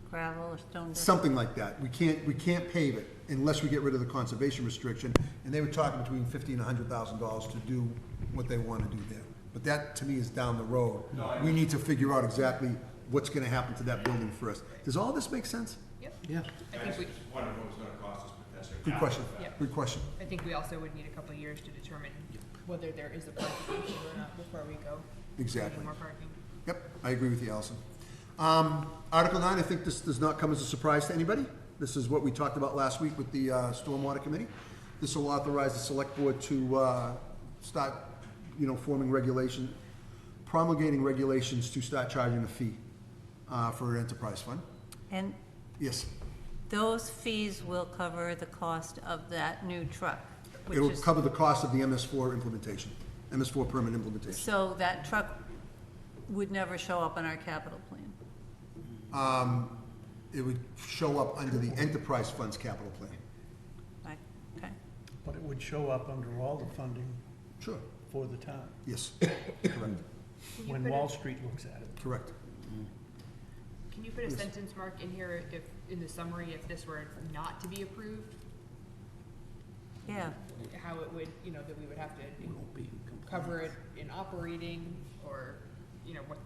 Gravel or stone dust. something like that. We can't pave it unless we get rid of the conservation restriction. And they were talking between $50,000 and $100,000 to do what they want to do there. But that, to me, is down the road. We need to figure out exactly what's gonna happen to that building first. Does all this make sense? Yep. Yeah. I think we, Wondering what it's gonna cost us potentially. Good question. Yeah. Good question. I think we also would need a couple of years to determine whether there is a parking issue or not before we go. Exactly. More parking. Yep, I agree with you, Allison. Article 9, I think this does not come as a surprise to anybody. This is what we talked about last week with the Stormwater Committee. This will authorize the Select Board to start, forming regulation, promulgating regulations to start charging a fee for an enterprise fund. And Yes, those fees will cover the cost of that new truck, which it'll is, cover the cost of the MS4 implementation, MS4 permit implementation. so that truck would never show up on our capital plan. It would show up under the enterprise funds capital plan. Right, okay. But it would show up under all the funding Sure, for the town, yes, correct, when Wall Street looks at it. correct. Can you put a sentence mark in here if, in the summary, if this were not to be approved, Yeah, how it would, that we would have to We won't be in compliance. cover it in operating, or, what?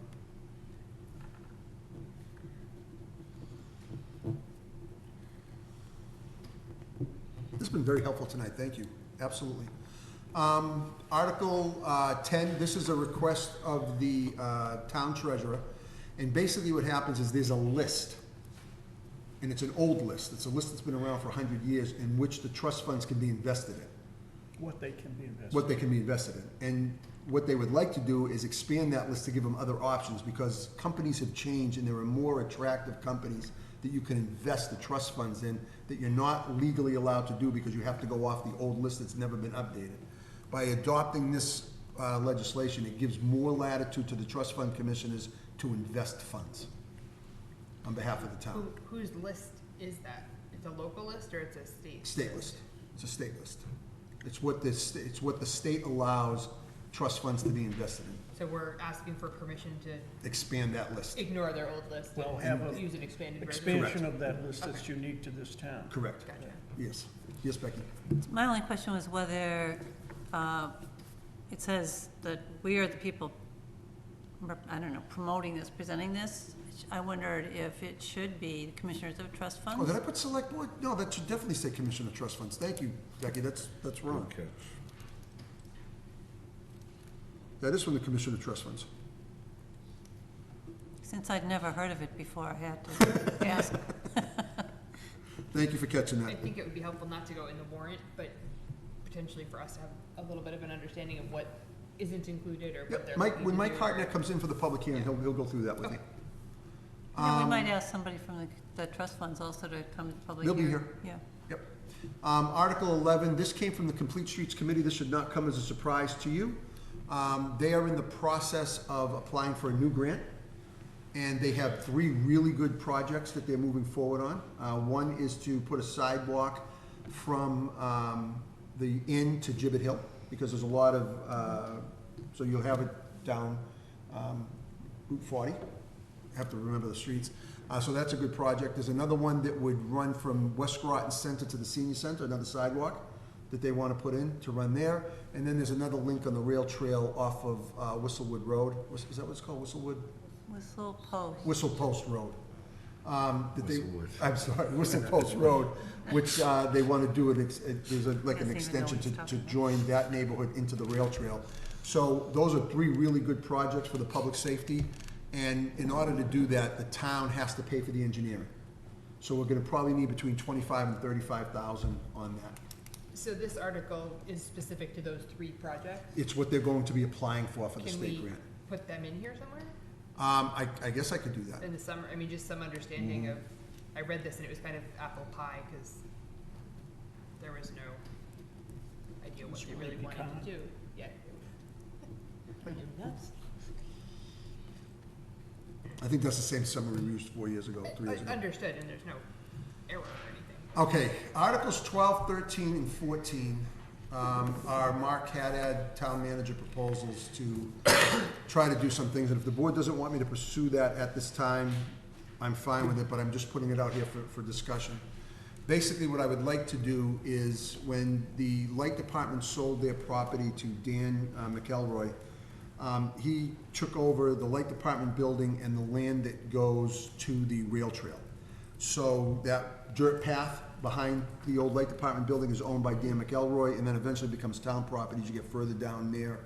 This has been very helpful tonight, thank you, absolutely. Article 10, this is a request of the town treasurer, and basically what happens is there's a list, and it's an old list, it's a list that's been around for 100 years, in which the trust funds can be invested in, What they can be invested. what they can be invested in. And what they would like to do is expand that list to give them other options, because companies have changed, and there are more attractive companies that you can invest the trust funds in that you're not legally allowed to do because you have to go off the old list that's never been updated. By adopting this legislation, it gives more latitude to the trust fund commissioners to invest funds on behalf of the town. Whose list is that? It's a local list or it's a state? State list, it's a state list. It's what the state allows trust funds to be invested in. So we're asking for permission to Expand that list, ignore their old list Well, and have a use an expanded version? Expansion of that list that's unique to this town. correct, Gotcha. yes, yes, Becky. my only question was whether, it says that we are the people, promoting this, presenting this. I wondered if it should be the commissioners of trust Oh, funds? did I put select board? No, that should definitely say commission of trust funds. Thank you, Becky, that's wrong. Okay. That is from the commission of trust funds. Since I'd never heard of it before, I had to ask. Thank you for catching I that. think it would be helpful not to go in the warrant, but potentially for us to have a little bit of an understanding of what isn't included or what Yep, they're Mike, looking when to Mike do. Hartnett comes in for the public hearing, he'll go through that with Okay. you. Yeah, we might ask somebody from the trust funds also to come to the public They'll hearing. be here. Yeah. Yep. Article 11, this came from the Complete Streets Committee. This should not come as a surprise to you. They are in the process of applying for a new grant, and they have 3 really good projects that they're moving forward on. One is to put a sidewalk from the inn to Gibbet Hill, because there's a lot of, so you'll have it down Route 40. Have to remember the streets. So that's a good project. There's another one that would run from West Groton Center to the senior center, another sidewalk that they want to put in to run there. And then there's another link on the rail trail off of Whistlewood Road. Is that what it's called, Whistlewood? Whistle Post. Whistle Post Road. Whistlewood. I'm sorry, Whistle Post Road, which they want to do, there's like an Doesn't even know extension what he's to talking about. join that neighborhood into the rail trail. So those are three really good projects for the public safety. And in order to do that, the town has to pay for the engineering. So we're gonna probably need between 25 and 35,000 on that. So this article is specific to those three projects? It's what they're going to be applying for the Can state we grant. put them in here somewhere? I guess I could do that. In the summer, I mean, just some understanding of, I read this and it was kind of apple pie, because there was no idea what they really wanted to do yet. I think that's the same summary we used 4 years ago, 3 years ago. Understood, and there's no error or anything. Okay, Articles 12, 13, and 14 are Mark Haddad, town manager proposals to try to do some things. And if the board doesn't want me to pursue that at this time, I'm fine with it, but I'm just putting it out here for discussion. Basically, what I would like to do is, when the light department sold their property to Dan McElroy, he took over the light department building and the land that goes to the rail trail. So that dirt path behind the old light department building is owned by Dan McElroy, and then eventually becomes town property as you get further down near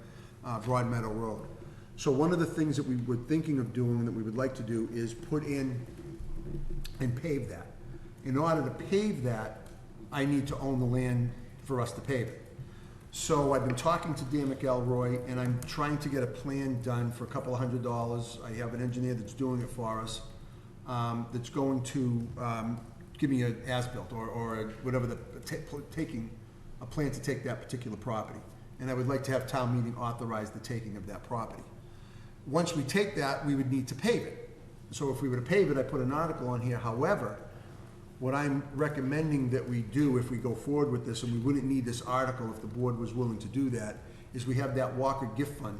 Broad Meadow Road. So one of the things that we were thinking of doing, that we would like to do, is put in and pave that. In order to pave that, I need to own the land for us to pave it. So I've been talking to Dan McElroy, and I'm trying to get a plan done for a couple of $100. I have an engineer that's doing it for us, that's going to give me an as-built or whatever, taking a plan to take that particular property. And I would like to have town meeting authorize the taking of that property. Once we take that, we would need to pave it. So if we were to pave it, I put an article on here. However, what I'm recommending that we do if we go forward with this, and we wouldn't need this article if the board was willing to do that, is we have that Walker gift fund,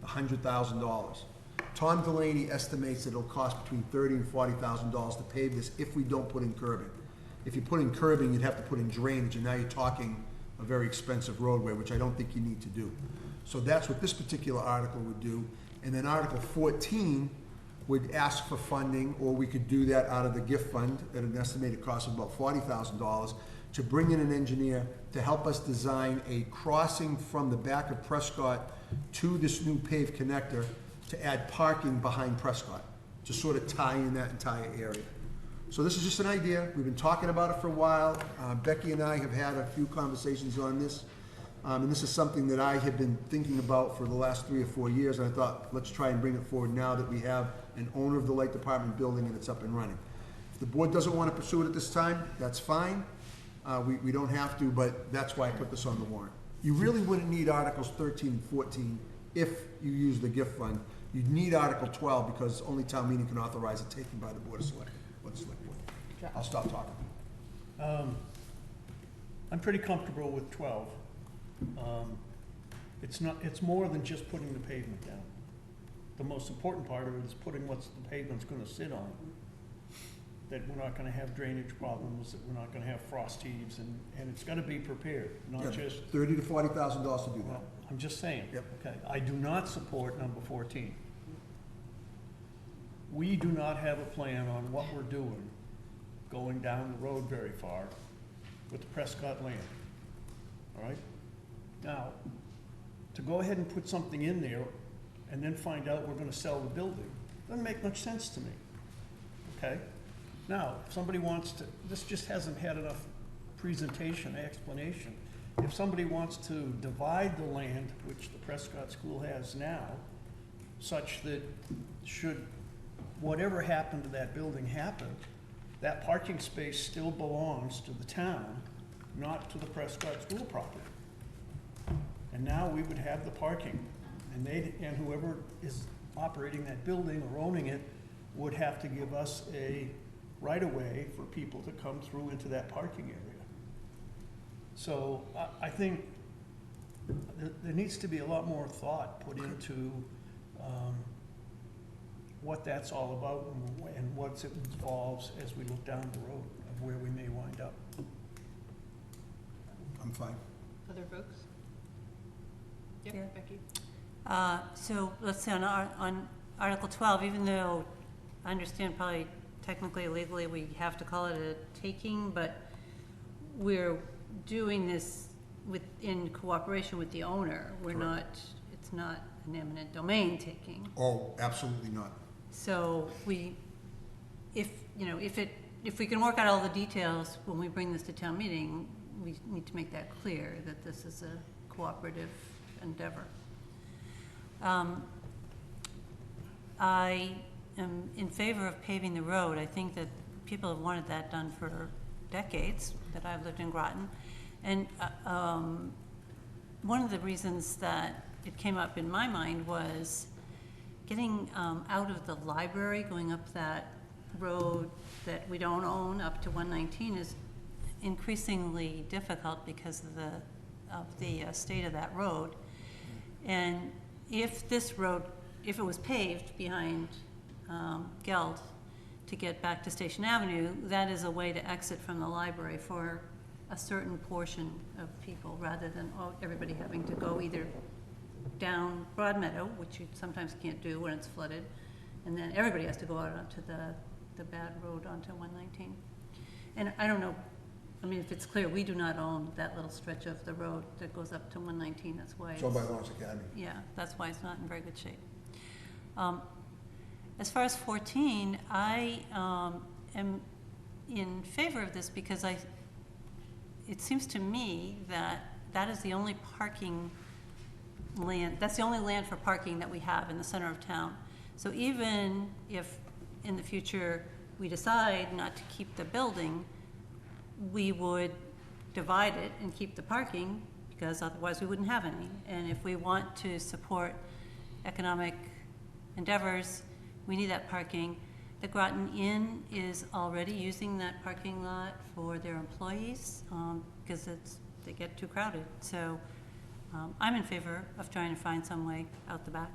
$100,000. Tom Delaney estimates that it'll cost between $30,000 and $40,000 to pave this if we don't put in curbing. If you put in curbing, you'd have to put in drainage, and now you're talking a very expensive roadway, which I don't think you need to do. So that's what this particular article would do. And then Article 14 would ask for funding, or we could do that out of the gift fund at an estimated cost of about $40,000, to bring in an engineer to help us design a crossing from the back of Prescott to this new paved connector to add parking behind Prescott, to sort of tie in that entire area. So this is just an idea. We've been talking about it for a while. Becky and I have had a few conversations on this. And this is something that I have been thinking about for the last 3 or 4 years, and I thought, let's try and bring it forward now that we have an owner of the light department building and it's up and running. If the board doesn't want to pursue it at this time, that's fine. We don't have to, but that's why I put this on the warrant. You really wouldn't need Articles 13 and 14 if you use the gift fund. You'd need Article 12 because only town meeting can authorize it taken by the Board of Select, or the Select Board. I'll stop talking. I'm pretty comfortable with 12. It's more than just putting the pavement down. The most important part of it is putting what's the pavement's gonna sit on. That we're not gonna have drainage problems, that we're not gonna have frost heaves, and it's gotta be prepared, not Yeah, just, $30,000 to $40,000 to do well, that. I'm just saying. Yep. Okay, I do not support number 14. We do not have a plan on what we're doing going down the road very far with the Prescott land, all right? Now, to go ahead and put something in there and then find out we're gonna sell the building, doesn't make much sense to me, okay? Now, if somebody wants to, this just hasn't had enough presentation, explanation. If somebody wants to divide the land, which the Prescott School has now, such that should whatever happened to that building happen, that parking space still belongs to the town, not to the Prescott School property. And now we would have the parking, and whoever is operating that building or owning it would have to give us a right-of-way for people to come through into that parking area. So I think there needs to be a lot more thought put into what that's all about and what it involves as we look down the road of where we may wind up. I'm fine. Other folks? Yep, Yeah. Becky? So let's say on Article 12, even though I understand probably technically, legally, we have to call it a taking, but we're doing this in cooperation with the owner. We're not, it's not an eminent domain taking. Oh, absolutely not. So if we can work out all the details when we bring this to town meeting, we need to make that clear that this is a cooperative endeavor. I am in favor of paving the road. I think that people have wanted that done for decades that I've lived in Groton. And one of the reasons that it came up in my mind was getting out of the library, going up that road that we don't own up to 119 is increasingly difficult because of the state of that road. And if this road, if it was paved behind Geld to get back to Station Avenue, that is a way to exit from the library for a certain portion of people, rather than everybody having to go either down Broadmeadow, which you sometimes can't do when it's flooded, and then everybody has to go out onto the bad road onto 119. And I don't know, I mean, if it's clear, we do not own that little stretch of the road that goes up to 119, that's why It's owned by Lawrence Academy. yeah, that's why it's not in very good shape. As far as 14, I am in favor of this because it seems to me that is the only parking land, that's the only land for parking that we have in the center of town. So even if in the future we decide not to keep the building, we would divide it and keep the parking, because otherwise we wouldn't have any. And if we want to support economic endeavors, we need that parking. The Groton Inn is already using that parking lot for their employees because they get too crowded. So I'm in favor of trying to find some way out the back.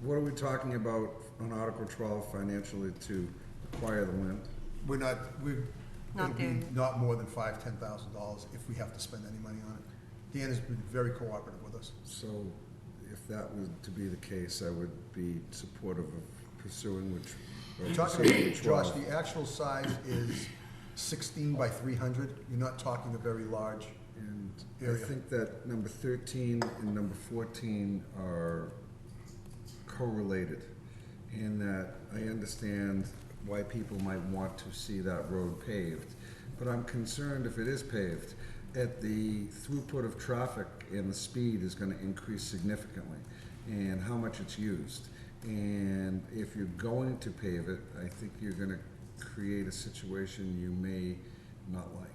What are we talking about on Article 12 financially to acquire the land? We're not, Not it'll be there. not more than $5,000-$10,000 if we have to spend any money on it. Dan has been very cooperative with us. So if that was to be the case, I would be supportive of pursuing which. We're talking about, Josh, the actual size is 16 by 300. You're not talking a very large And I area. think that number 13 and number 14 are correlated, in that I understand why people might want to see that road paved, but I'm concerned if it is paved, at the throughput of traffic and the speed is gonna increase significantly, and how much it's used. And if you're going to pave it, I think you're gonna create a situation you may not like.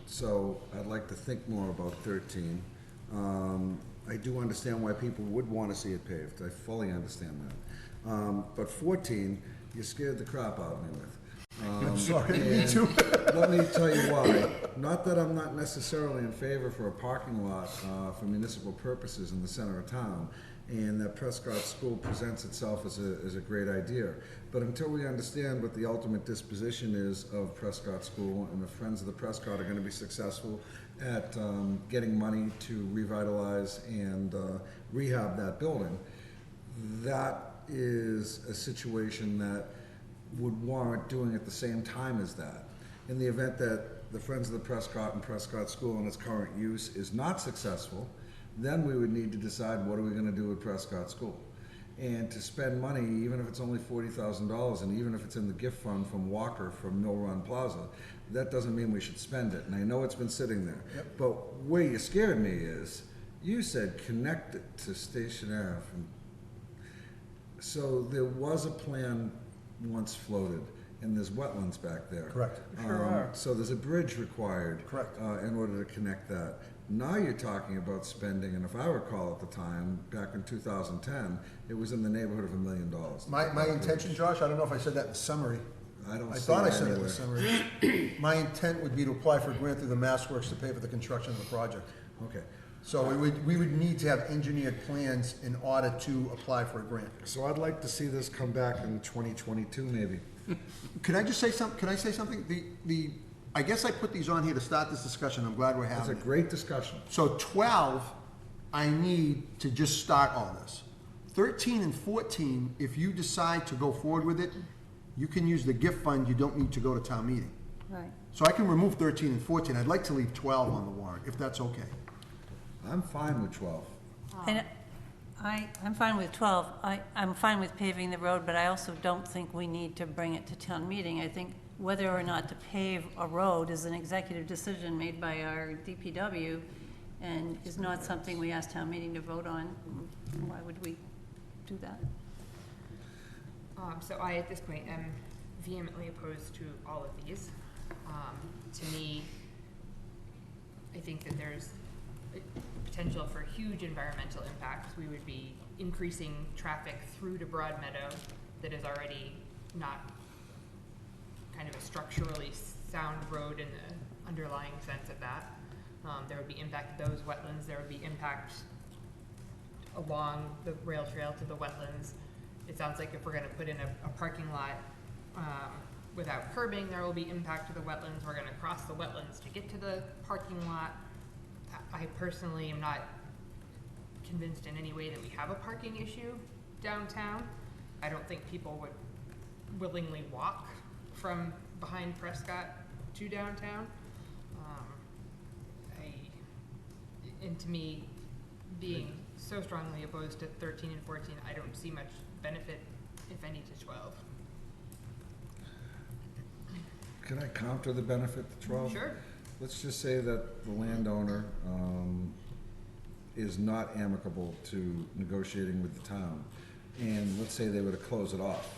So I'd like to think more about 13. I do understand why people would want to see it paved. I fully understand that. But 14, you scared the crap out of me with. I'm sorry, me and too. Let me tell you why. Not that I'm not necessarily in favor for a parking lot for municipal purposes in the center of town, and that Prescott School presents itself as a great idea. But until we understand what the ultimate disposition is of Prescott School, and the Friends of the Prescott are gonna be successful at getting money to revitalize and rehab that building, that is a situation that would warrant doing at the same time as that. In the event that the Friends of the Prescott and Prescott School in its current use is not successful, then we would need to decide what are we gonna do with Prescott School. And to spend money, even if it's only $40,000, and even if it's in the gift fund from Walker from Mill Run Plaza, that doesn't mean we should spend it. And I know it's been sitting there. Yep. But where you scared me is, you said connect it to Station Ave. So there was a plan once floated, and there's wetlands back there. Correct. Sure are. So there's a bridge required. Correct. In order to connect that. Now you're talking about spending, and if I recall at the time, back in 2010, it was in the neighborhood of $1 million. My intention, Josh, I don't know if I said that in the summary. I don't I see thought I it said it in anywhere. the summary. My intent would be to apply for a grant through the Mass Works to pay for the construction of the project. Okay, So we would need to have engineered plans in order to apply for a grant. So I'd like to see this come back in 2022 maybe. Can I just say something? Can I say something? I guess I put these on here to start this discussion. I'm glad we're It's a having it. great discussion. So 12, I need to just start all this. 13 and 14, if you decide to go forward with it, you can use the gift fund. You don't need to go to town meeting. Right. So I can remove 13 and 14. I'd like to leave 12 on the warrant, if that's okay. I'm fine with 12. And I'm fine with 12. I'm fine with paving the road, but I also don't think we need to bring it to town meeting. I think whether or not to pave a road is an executive decision made by our DPW and is not something we ask town meeting to vote on. Why would we do that? So I, at this point, am vehemently opposed to all of these. To me, I think that there's potential for huge environmental impacts. We would be increasing traffic through to Broadmeadow that is already not kind of a structurally sound road in the underlying sense of that. There would be impact to those wetlands. There would be impact along the rail trail to the wetlands. It sounds like if we're gonna put in a parking lot without curbing, there will be impact to the wetlands. We're gonna cross the wetlands to get to the parking lot. I personally am not convinced in any way that we have a parking issue downtown. I don't think people would willingly walk from behind Prescott to downtown. And to me, being so strongly opposed to 13 and 14, I don't see much benefit, if any, to 12. Can I counter the benefit to 12? Sure. Let's just say that the landowner is not amicable to negotiating with the town. And let's say they were to close it off.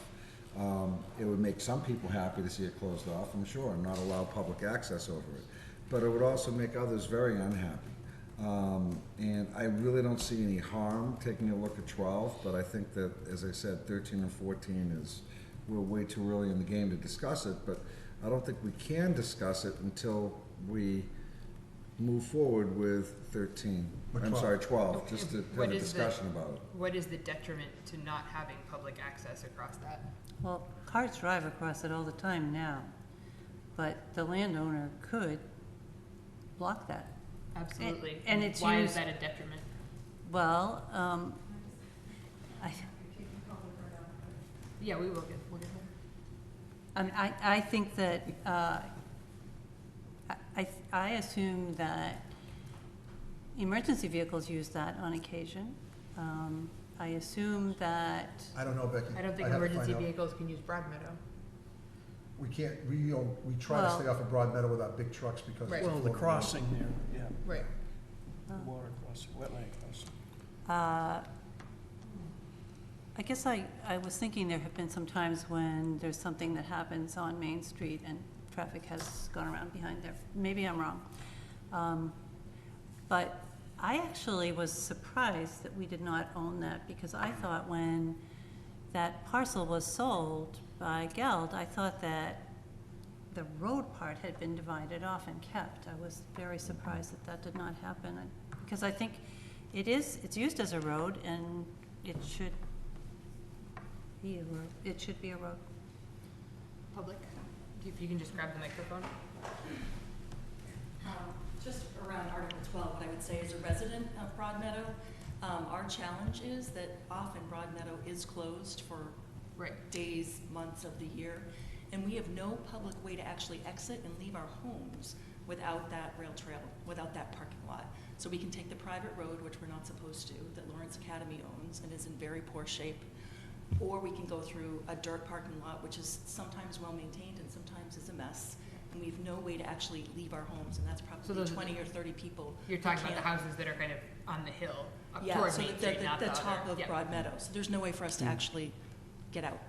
It would make some people happy to see it closed off, I'm sure, and not allow public access over it. But it would also make others very unhappy. And I really don't see any harm taking a look at 12, but I think that, as I said, 13 and 14 we're way too early in the game to discuss it, but I don't think we can discuss it until we move forward with 13. With I'm 12. sorry, 12, just to What have a is the- discussion about it. What is the detriment to not having public access across that? Well, cars drive across it all the time now, but the landowner could block that. Absolutely. And it's Why used- is that a detriment? Well, Yeah, we'll get there. I think that, I assume that emergency vehicles use that on occasion. I assume that, I don't know, Becky. I don't think I'd have to emergency find out. vehicles can use Broadmeadow. We can't, we try to Well- stay off of Broadmeadow with our big trucks because. Right. it's Well, the full of- crossing there, yeah, Right. the water crossing, wetland crossing. I guess I was thinking there have been some times when there's something that happens on Main Street and traffic has gone around behind there. Maybe I'm wrong. But I actually was surprised that we did not own that, because I thought when that parcel was sold by Geld, I thought that the road part had been divided off and kept. I was very surprised that that did not happen, because I think it's used as a road, and it should be a road. It should be a road. Public, if you can just grab the microphone. Just around Article 12, what I would say as a resident of Broadmeadow, our challenge is that often Broadmeadow is closed for Right. days, months of the year, and we have no public way to actually exit and leave our homes without that rail trail, without that parking lot. So we can take the private road, which we're not supposed to, that Lawrence Academy owns and is in very poor shape, or we can go through a dirt parking lot, which is sometimes well-maintained and sometimes is a mess, and we have no way to actually leave our homes, and that's So probably those are 20 or 30 people. You're who talking about the can't- houses that are kind of on the hill up Yeah, toward so Main Street, not the the top other. of Yeah. Broadmeadow, so there's no way for us to actually get out.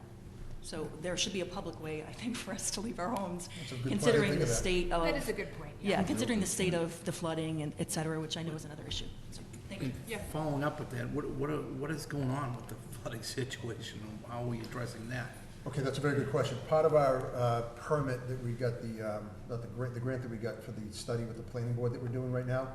So there should be a public way, I think, for us to leave our homes, That's a good point. I considering think the of that. state of. That is a good point. Yeah, considering the state of the flooding and et cetera, which I know is another issue. So, thank you. Yeah. Following up with that, what is going on with the flooding situation, and how are we addressing that? Okay, that's a very good question. Part of our permit that we got, the grant that we got for the study with the planning board that we're doing right now,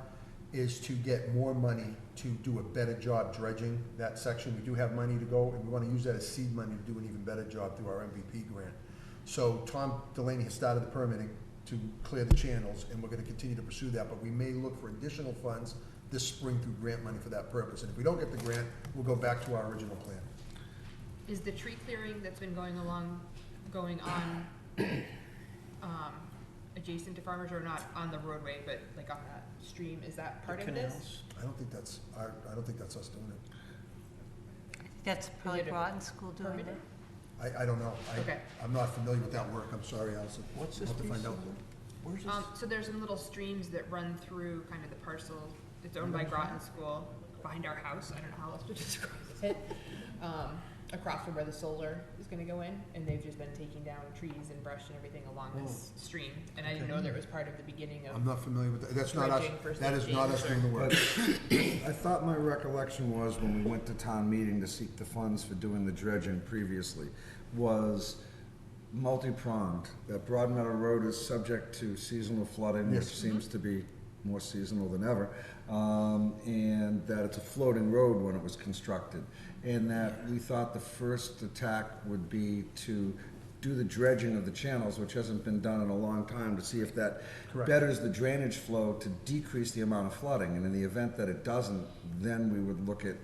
is to get more money to do a better job dredging that section. We do have money to go, and we wanna use that as seed money to do an even better job through our MVP grant. So Tom Delaney has started the permitting to clear the channels, and we're gonna continue to pursue that, but we may look for additional funds this spring through grant money for that purpose. And if we don't get the grant, we'll go back to our original plan. Is the tree clearing that's been going on, adjacent to farmers, or not on the roadway, but like on that stream, is that part of this? Canals. I don't think that's us doing it. That's probably it a Groton School doing permitted? it. I don't know. Okay. I'm not familiar with that work. I'm sorry, Allison. What's I'll this have to piece find out. of- Where's this? So there's some little streams that run through kind of the parcel. It's owned by Groton School, behind our house. I don't know how else to describe it. Across from where the solar is gonna go in, and they've just been taking down trees and brush and everything along this stream. And I didn't know that it was part of the beginning of. I'm not familiar with that. That's not us. Dredging for That is not us doing the work. I thought my recollection was when we went to town meeting to seek the funds for doing the dredging previously, was multi-pronged. That Broad Meadow Road is subject to seasonal flooding, which Yes. seems to be more seasonal than ever, and that it's a floating road when it was constructed. And that we thought the first attack would be to do the dredging of the channels, which hasn't been done in a long time, to see if that Correct. betters the drainage flow to decrease the amount of flooding. And in the event that it doesn't, then we would look at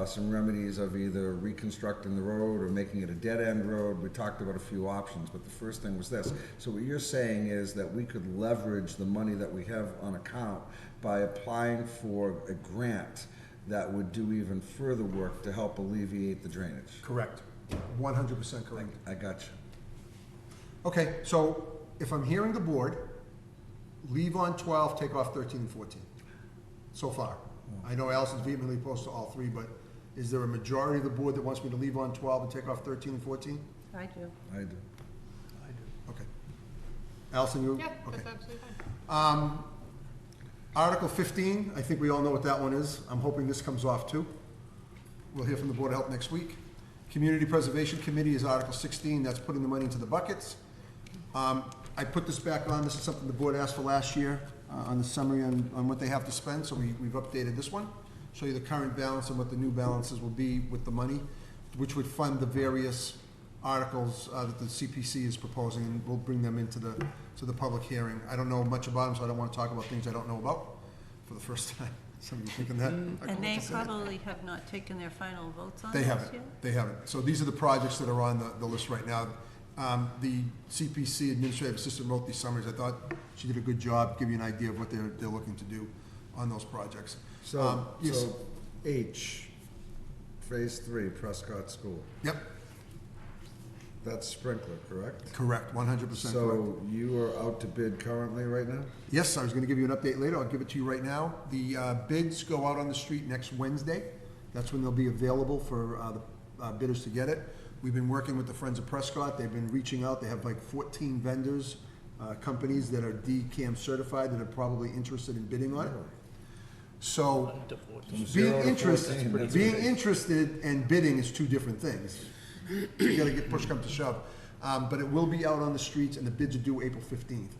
some remedies of either reconstructing the road or making it a dead-end road. We talked about a few options, but the first thing was this. So what you're saying is that we could leverage the money that we have on account by applying for a grant that would do even further work to help alleviate the drainage. Correct. 100% correct. I got you. Okay, so if I'm hearing the board, leave on 12, take off 13 and 14, so far. I know Allison's vehemently opposed to all three, but is there a majority of the board that wants me to leave on 12 and take off 13 and 14? I do. I do. Okay. Allison, you? Yeah, Okay. that's absolutely fine. Article 15, I think we all know what that one is. I'm hoping this comes off too. We'll hear from the Board of Health next week. Community Preservation Committee is Article 16, that's putting the money into the buckets. I put this back on, this is something the board asked for last year, on the summary on what they have to spend, so we've updated this one. Show you the current balance and what the new balances will be with the money, which would fund the various articles that the CPC is proposing, and we'll bring them into the public hearing. I don't know much about them, so I don't want to talk about things I don't know about for the first time. Some of you thinking that? And they probably have not taken their final votes on They this haven't, yet? they haven't. So these are the projects that are on the list right now. The CPC Administrative Assistant wrote these summaries. I thought she did a good job, give you an idea of what they're looking to do on those projects. So, Yes. so H, Phase 3, Prescott School. Yep, That's sprinkler, correct? correct, 100% correct. So you are out to bid currently right now? Yes, I was gonna give you an update later. I'll give it to you right now. The bids go out on the street next Wednesday. That's when they'll be available for the bidders to get it. We've been working with the Friends of Prescott. They've been reaching out. They have like 14 vendors, companies that are DCAM certified that are probably interested in bidding on it. So being 0 to interested, 14, that's being great. interested and bidding is two different things. You gotta get push come to shove. But it will be out on the streets, and the bids are due April 15th.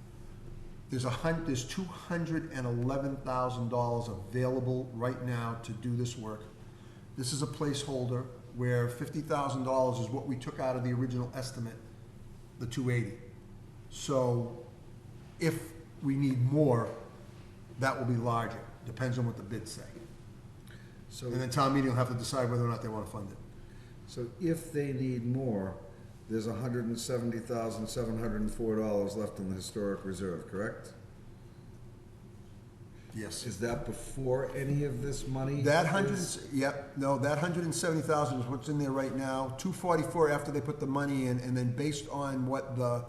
There's $211,000 available right now to do this work. This is a placeholder where $50,000 is what we took out of the original estimate, the 280. So if we need more, that will be larger, depends on what the bids say. So, And then town meeting will have to decide whether or not they wanna fund it. so if they need more, there's $170,704 left in the historic reserve, correct? Yes. Is that before any of this money? That is- that 170,000 is what's in there right now. 244 after they put the money in, and then based on what the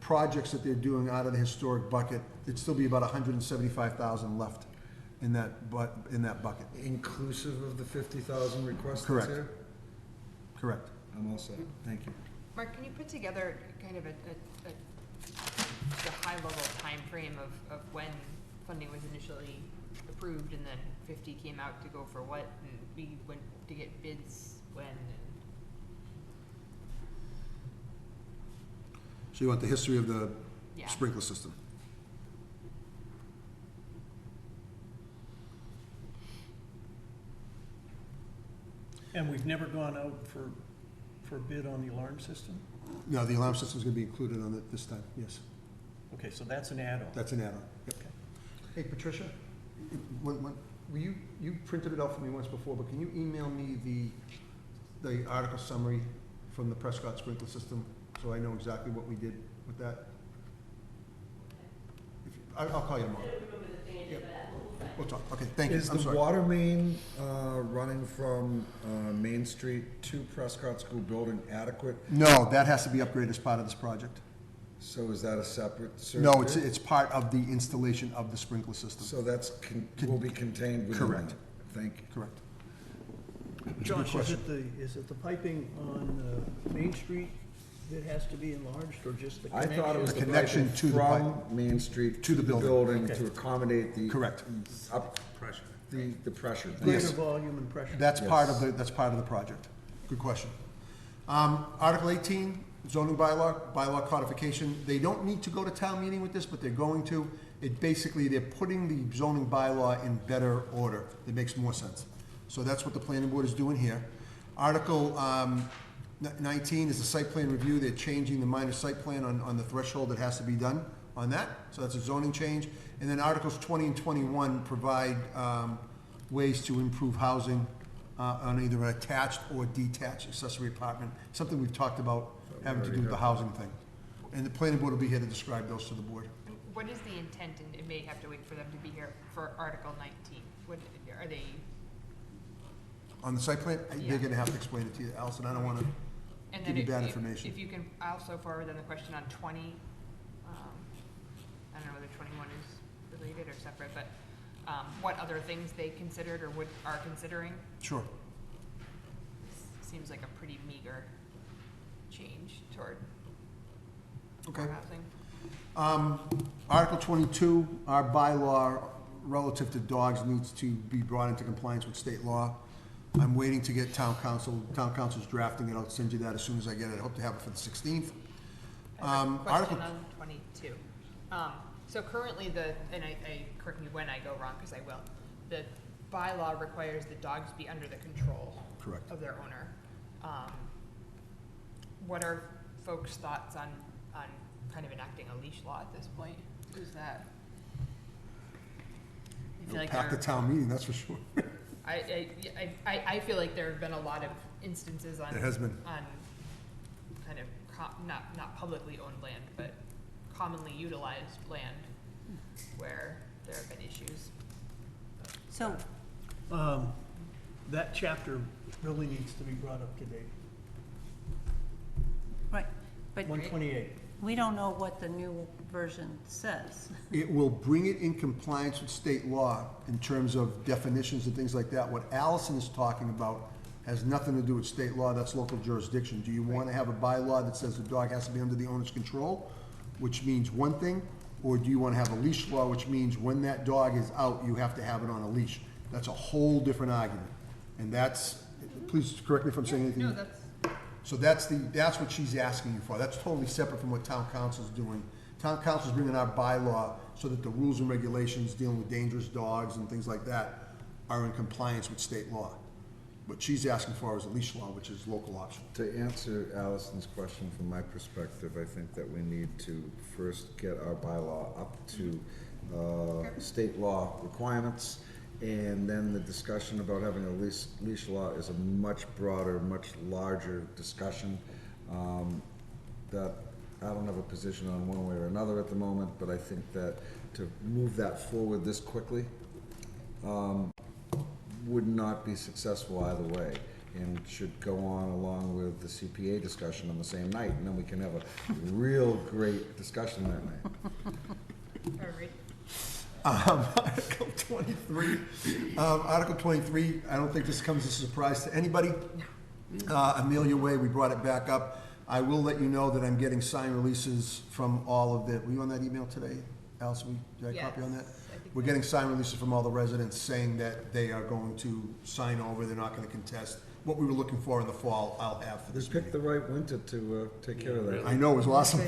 projects that they're doing out of the historic bucket, it'd still be about 175,000 left in that bucket. Inclusive of the 50,000 requested Correct. here? Correct. I'm all set, thank you. Mark, can you put together kind of just a high-level timeframe of when funding was initially approved, and then 50 came out to go for what, and we went to get bids when, and So you want the history of the yeah. sprinkler system? And we've never gone out for a bid on the alarm system? No, the alarm system's gonna be included on it this time, yes. Okay, so that's an add-on. That's an add-on. Yep. Okay. Hey, Patricia, you printed it out for me once before, but can you email me the article summary from the Prescott sprinkler system, so I know exactly what we did with that? I'll call you tomorrow. Yep. We'll talk, okay, thank you, Is I'm the sorry. water main running from Main Street to Prescott School Building adequate? No, that has to be upgraded as part of this project. So is that a separate survey? No, it's part of the installation of the sprinkler system. So that's, will be contained within that? Correct. Thank you. Correct. Josh, is it the piping on Main Street that has to be enlarged, or just the I connection? thought it was The the connection piping to the pipe. from Main Street To the building. Okay. to accommodate the. Correct. Up, Pressure. the pressure. Greater Yes. volume and pressure? That's part of Yes. that's part of the project. Good question. Article 18, zoning bylaw codification. They don't need to go to town meeting with this, but they're going to. They're putting the zoning bylaw in better order. It makes more sense. So that's what the planning board is doing here. Article 19 is the site plan review. They're changing the minor site plan on the threshold that has to be done on that. So that's a zoning change. And then Articles 20 and 21 provide ways to improve housing on either an attached or detached accessory apartment, something we've talked about having to do with the housing thing. And the planning board will be here to describe those to the board. What is the intent, and it may have to wait for them to be here, for Article 19? What, are they, On the site plan, Yeah. they're gonna have to explain it to you, Allison, I don't wanna and give then you if bad you, information. if you can also forward them the question on 20, I don't know whether 21 is related or separate, but what other things they considered or are considering? Sure. Seems like a pretty meager change toward Okay. more housing. Article 22, our bylaw relative to dogs needs to be brought into compliance with state law. I'm waiting to get town council's drafting it, I'll send you that as soon as I get it, I hope to have it for the 16th. I have a Article- question on 22. So currently and I correct me when I go wrong, because I will, the bylaw requires the dogs be under the control Correct. of their owner. What are folks' thoughts on kind of enacting a leash law at this point? Is that? I feel It'll like pack the our- town meeting, that's for sure. I feel like there have been a lot of instances on. There has been. On kind of not publicly owned land, but commonly utilized land where there have been issues. So, That chapter really needs to be brought up to date. right, but 128. we don't know what the new version says. It will bring it in compliance with state law in terms of definitions and things like that. What Allison is talking about has nothing to do with state law, that's local jurisdiction. Do you want to have a bylaw that says the dog has to be under the owner's control, which means one thing? Or do you want to have a leash law, which means when that dog is out, you have to have it on a leash? That's a whole different argument. And that's, please correct me if I'm saying anything. No, that's, So that's what she's asking you for. That's totally separate from what town council's doing. Town council's bringing our bylaw so that the rules and regulations dealing with dangerous dogs and things like that are in compliance with state law. What she's asking for is a leash law, which is local option. To answer Allison's question from my perspective, I think that we need to first get our bylaw up to state law requirements, and then the discussion about having a leash law is a much broader, much larger discussion that I don't have a position on one way or another at the moment, but I think that to move that forward this quickly would not be successful either way, and should go on along with the CPA discussion on the same night, and then we can have a real great discussion that night. all right. Article 23. Article 23, I don't think this comes as a surprise to anybody. Amelia Way, we brought it back up. I will let you know that I'm getting sign releases from all of the, were you on that email today, Allison? Did I copy on that? Yes, I think We're so. getting sign releases from all the residents saying that they are going to sign over, they're not gonna contest. What we were looking for in the fall, I'll have for They this picked meeting. the right winter to take care of that. I know, it was awesome.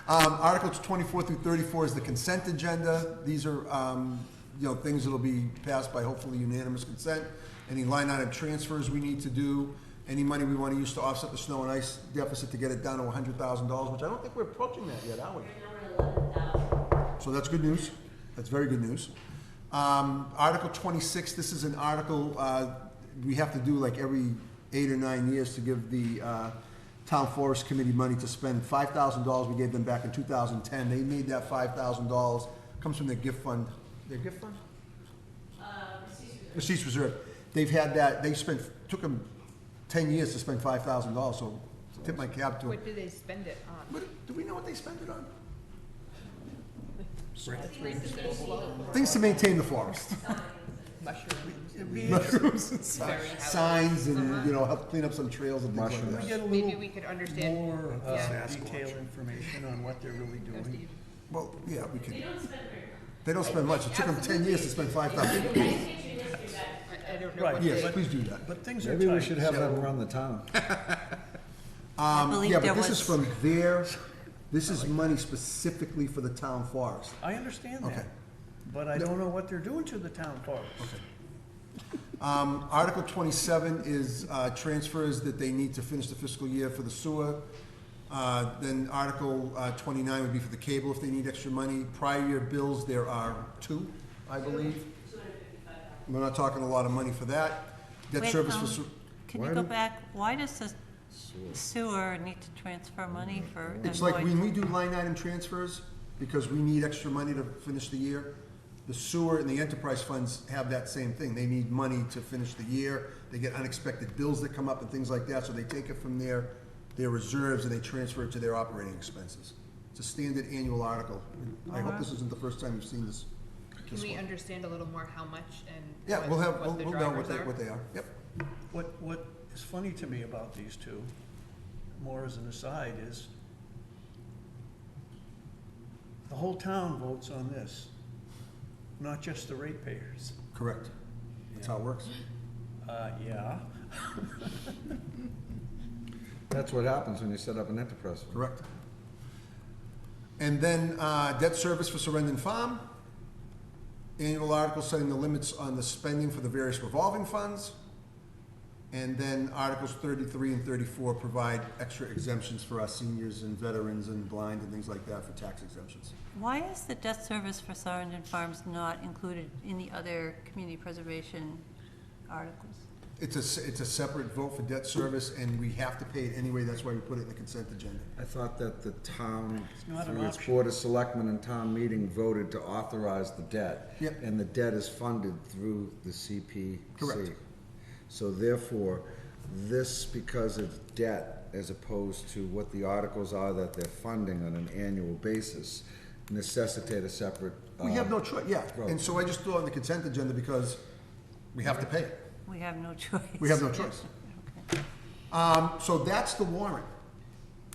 Articles 24 through 34 is the consent agenda. These are, things that'll be passed by hopefully unanimous consent. any line item transfers we need to do, any money we want to use to offset the snow and ice deficit to get it down to $100,000, which I don't think we're approaching that yet, are we? So that's good news. That's very good news. Article 26, this is an article we have to do like every 8 or 9 years to give the Town Forest Committee money to spend. $5,000 we gave them back in 2010. They made that $5,000, comes from their gift fund. Their gift fund? Receipts Reserve. They've had that, took them 10 years to spend $5,000, so tip my cap to them. What do they spend it on? Do we know what they spend it on? Mushrooms. Things to maintain the forest. Mushrooms. Very healthy. Signs and, help clean up some trails and things Mushrooms. like We that. get a Maybe little we could understand. more Yeah. detailed information on what they're really doing. Well, yeah, we could. They don't spend much. It took them 10 years to spend $5,000. I don't know Right, what Yes, they. please do that. But things are Maybe we tight. should have them run the town. I believe Yeah, there but this is was, from this is money specifically for the town forest. I understand Okay. that, but I don't know what they're doing to the town forest. Article 27 is transfers that they need to finish the fiscal year for the sewer. Then Article 29 would be for the cable if they need extra money. Prior year bills, there are 2, I believe. We're not talking a lot of money for that. Debt Wait, service for, can you go back? Why does the sewer need to transfer money for? it's like when we do line item transfers, because we need extra money to finish the year, the sewer and the enterprise funds have that same thing. They need money to finish the year. They get unexpected bills that come up and things like that, so they take it from their reserves and they transfer it to their operating expenses. It's a standard annual article. I hope this isn't the first time you've seen this. Can we understand a little more how much and Yeah, what we'll the know drivers what they are. Yep. What is funny to me about these two, more as an aside, is the whole town votes on this, not just the ratepayers. Correct. That's how it works. Yeah. That's what happens when you set up an enterprise fund. Correct. And then debt service for Surrendon Farm. Annual article setting the limits on the spending for the various revolving funds. And then Articles 33 and 34 provide extra exemptions for our seniors and veterans and blind and things like that for tax exemptions. Why is the debt service for Sarandon Farms not included in the other community preservation articles? It's a separate vote for debt service, and we have to pay it anyway. That's why we put it in the consent agenda. I thought that the town, not an through its option. Board of Selectmen and town meeting, voted to authorize the debt. Yep. And the debt is funded through the CPC. Correct. So therefore, this, because it's debt, as opposed to what the articles are that they're funding on an annual basis, necessitate a separate. We have no choice, yeah. vote. And so I just threw it on the consent agenda because we have to pay it. We have no choice. We have no choice. Okay. So that's the warrant.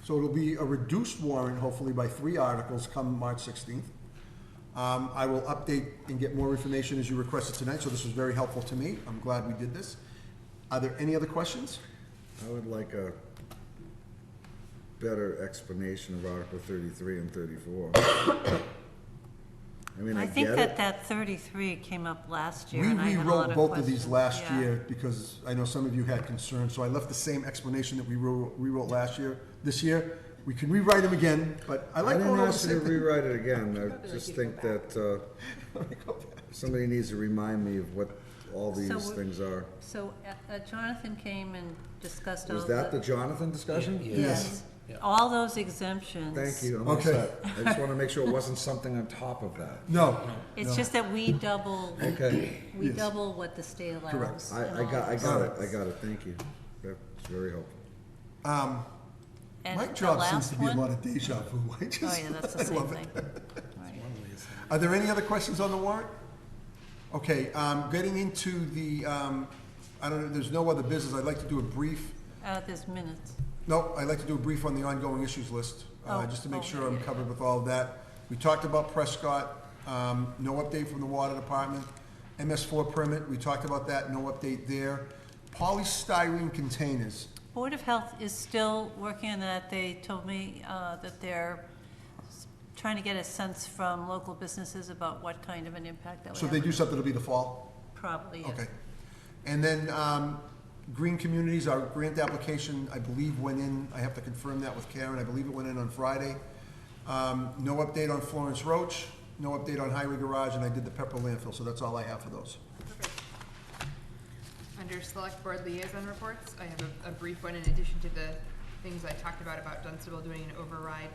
So it'll be a reduced warrant, hopefully by 3 articles come March 16th. I will update and get more information as you requested tonight, so this was very helpful to me. I'm glad we did this. Are there any other questions? I would like a better explanation of Article 33 and 34. I mean, I I think get it. that 33 came up last year, We and I had a lot rewrote of both of these questions. last Yeah. year because I know some of you had concerns, so I left the same explanation that we rewrote last year. This year, we can rewrite them again, but I I like didn't going over the ask you same to thing. rewrite it again. Probably I like just you to think go that somebody needs to remind me of what all these So we- things are. So Jonathan came and discussed all Was that the Jonathan discussion? Yes. All those exemptions. Thank you, I'm all Okay. set. I just want to make sure it wasn't something on top of that. No. It's just that we double Okay, what the state allows. Correct. in I all got those. it, thank you. That's very helpful. And My the job seems last to be a one- lot of deja vu. I just, Oh, yeah, that's the I same love thing. it. Right. Are there any other questions on the warrant? Okay, getting into the, I don't know, there's no other business. I'd like to do a brief, There's minutes. no, I'd like to do a brief on the ongoing issues list, just to make sure I'm covered with all of that. We talked about Prescott, no update from the water department. MS4 permit, we talked about that, no update there. Polystyrene containers, Board of Health is still working on that. They told me that they're trying to get a sense from local businesses about what kind of an impact that would so have. if they do something, it'll be the fall? Probably, yes. Okay. And then, Green Communities, our grant application, I believe went in, I have to confirm that with Karen, I believe it went in on Friday. No update on Florence Roach, no update on Highway Garage, and I did the Pepperell landfill, so that's all I have for those. Perfect. Under select board liaison reports, I have a brief one in addition to the things I talked about Dunstable doing an override.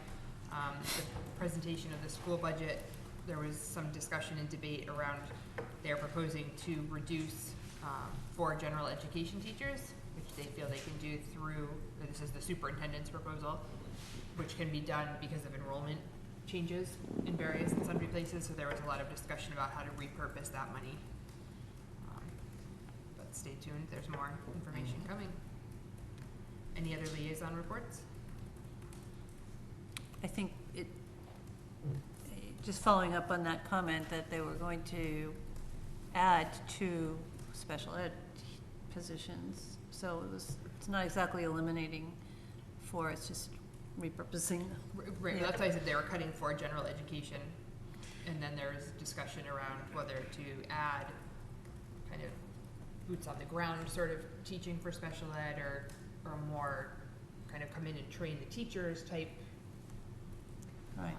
The presentation of the school budget, there was some discussion and debate around they're proposing to reduce 4 general education teachers, which they feel they can do through, this is the superintendent's proposal, which can be done because of enrollment changes in various and sundry places, so there was a lot of discussion about how to repurpose that money. But stay tuned, there's more information coming. Any other liaison reports? I think it, just following up on that comment that they were going to add 2 special ed positions. So it's not exactly eliminating 4, it's just repurposing. Right, Yeah. that's why I said they were cutting 4 general education, and then there was discussion around whether to add kind of boots on the ground sort of teaching for special ed, or more kind of come in and train the teachers type Right.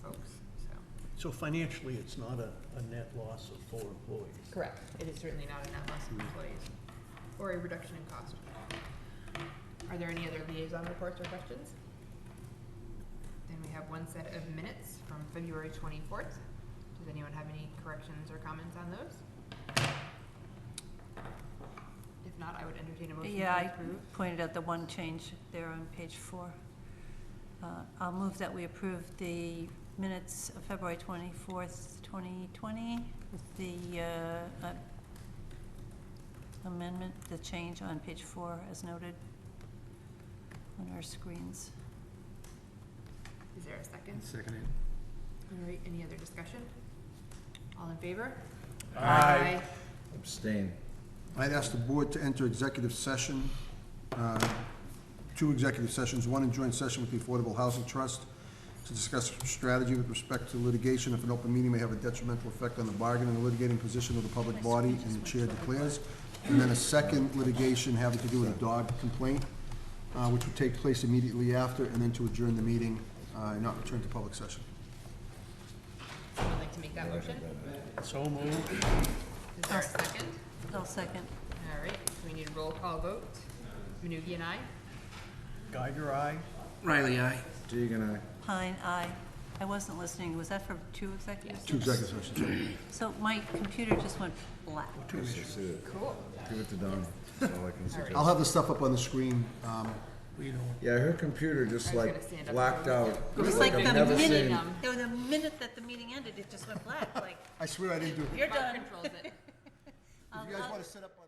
folks, so. So financially, it's not a net loss of 4 employees. Correct. It is certainly not a net loss of employees, or a reduction in cost. Are there any other liaison reports or questions? Then we have one set of minutes from February 24th. Does anyone have any corrections or comments on those? If not, I would entertain a motion Yeah, I to approve. pointed out the one change there on page 4. I'll move that we approve the minutes of February 24th, 2020 with the amendment, the change on page 4 as noted on our screens. Is there a second? Seconded. All right, any other discussion? All in favor? Aye. Abstain. I'd ask the board to enter executive session, 2 executive sessions, one in joint session with the Affordable Housing Trust to discuss strategy with respect to litigation if an open meeting may have a detrimental effect on the bargaining or litigating position of the public body and the chair declares. And then a second litigation having to do with a dog complaint, which would take place immediately after, and then to adjourn the meeting and not return to public session. Would you like to make that motion? So moved. Is there a second? I'll second. All right, we need a roll call vote. Manugie and I. Geiger, aye. Riley, aye. Deegan, aye. Pine, aye. I wasn't listening. Was that for 2 executives? 2 executive sessions. So my computer just went black. I see it. Cool. Give it to Don. That's all I can suggest. I'll have the stuff up on the screen. Yeah, her computer just I was like gonna stand up blacked and- out. It was like I've the never minute, seen- there was a minute that the meeting ended, it just went black, like, I swear I didn't do it. you're Mark done. controls it. If you guys want to set up on...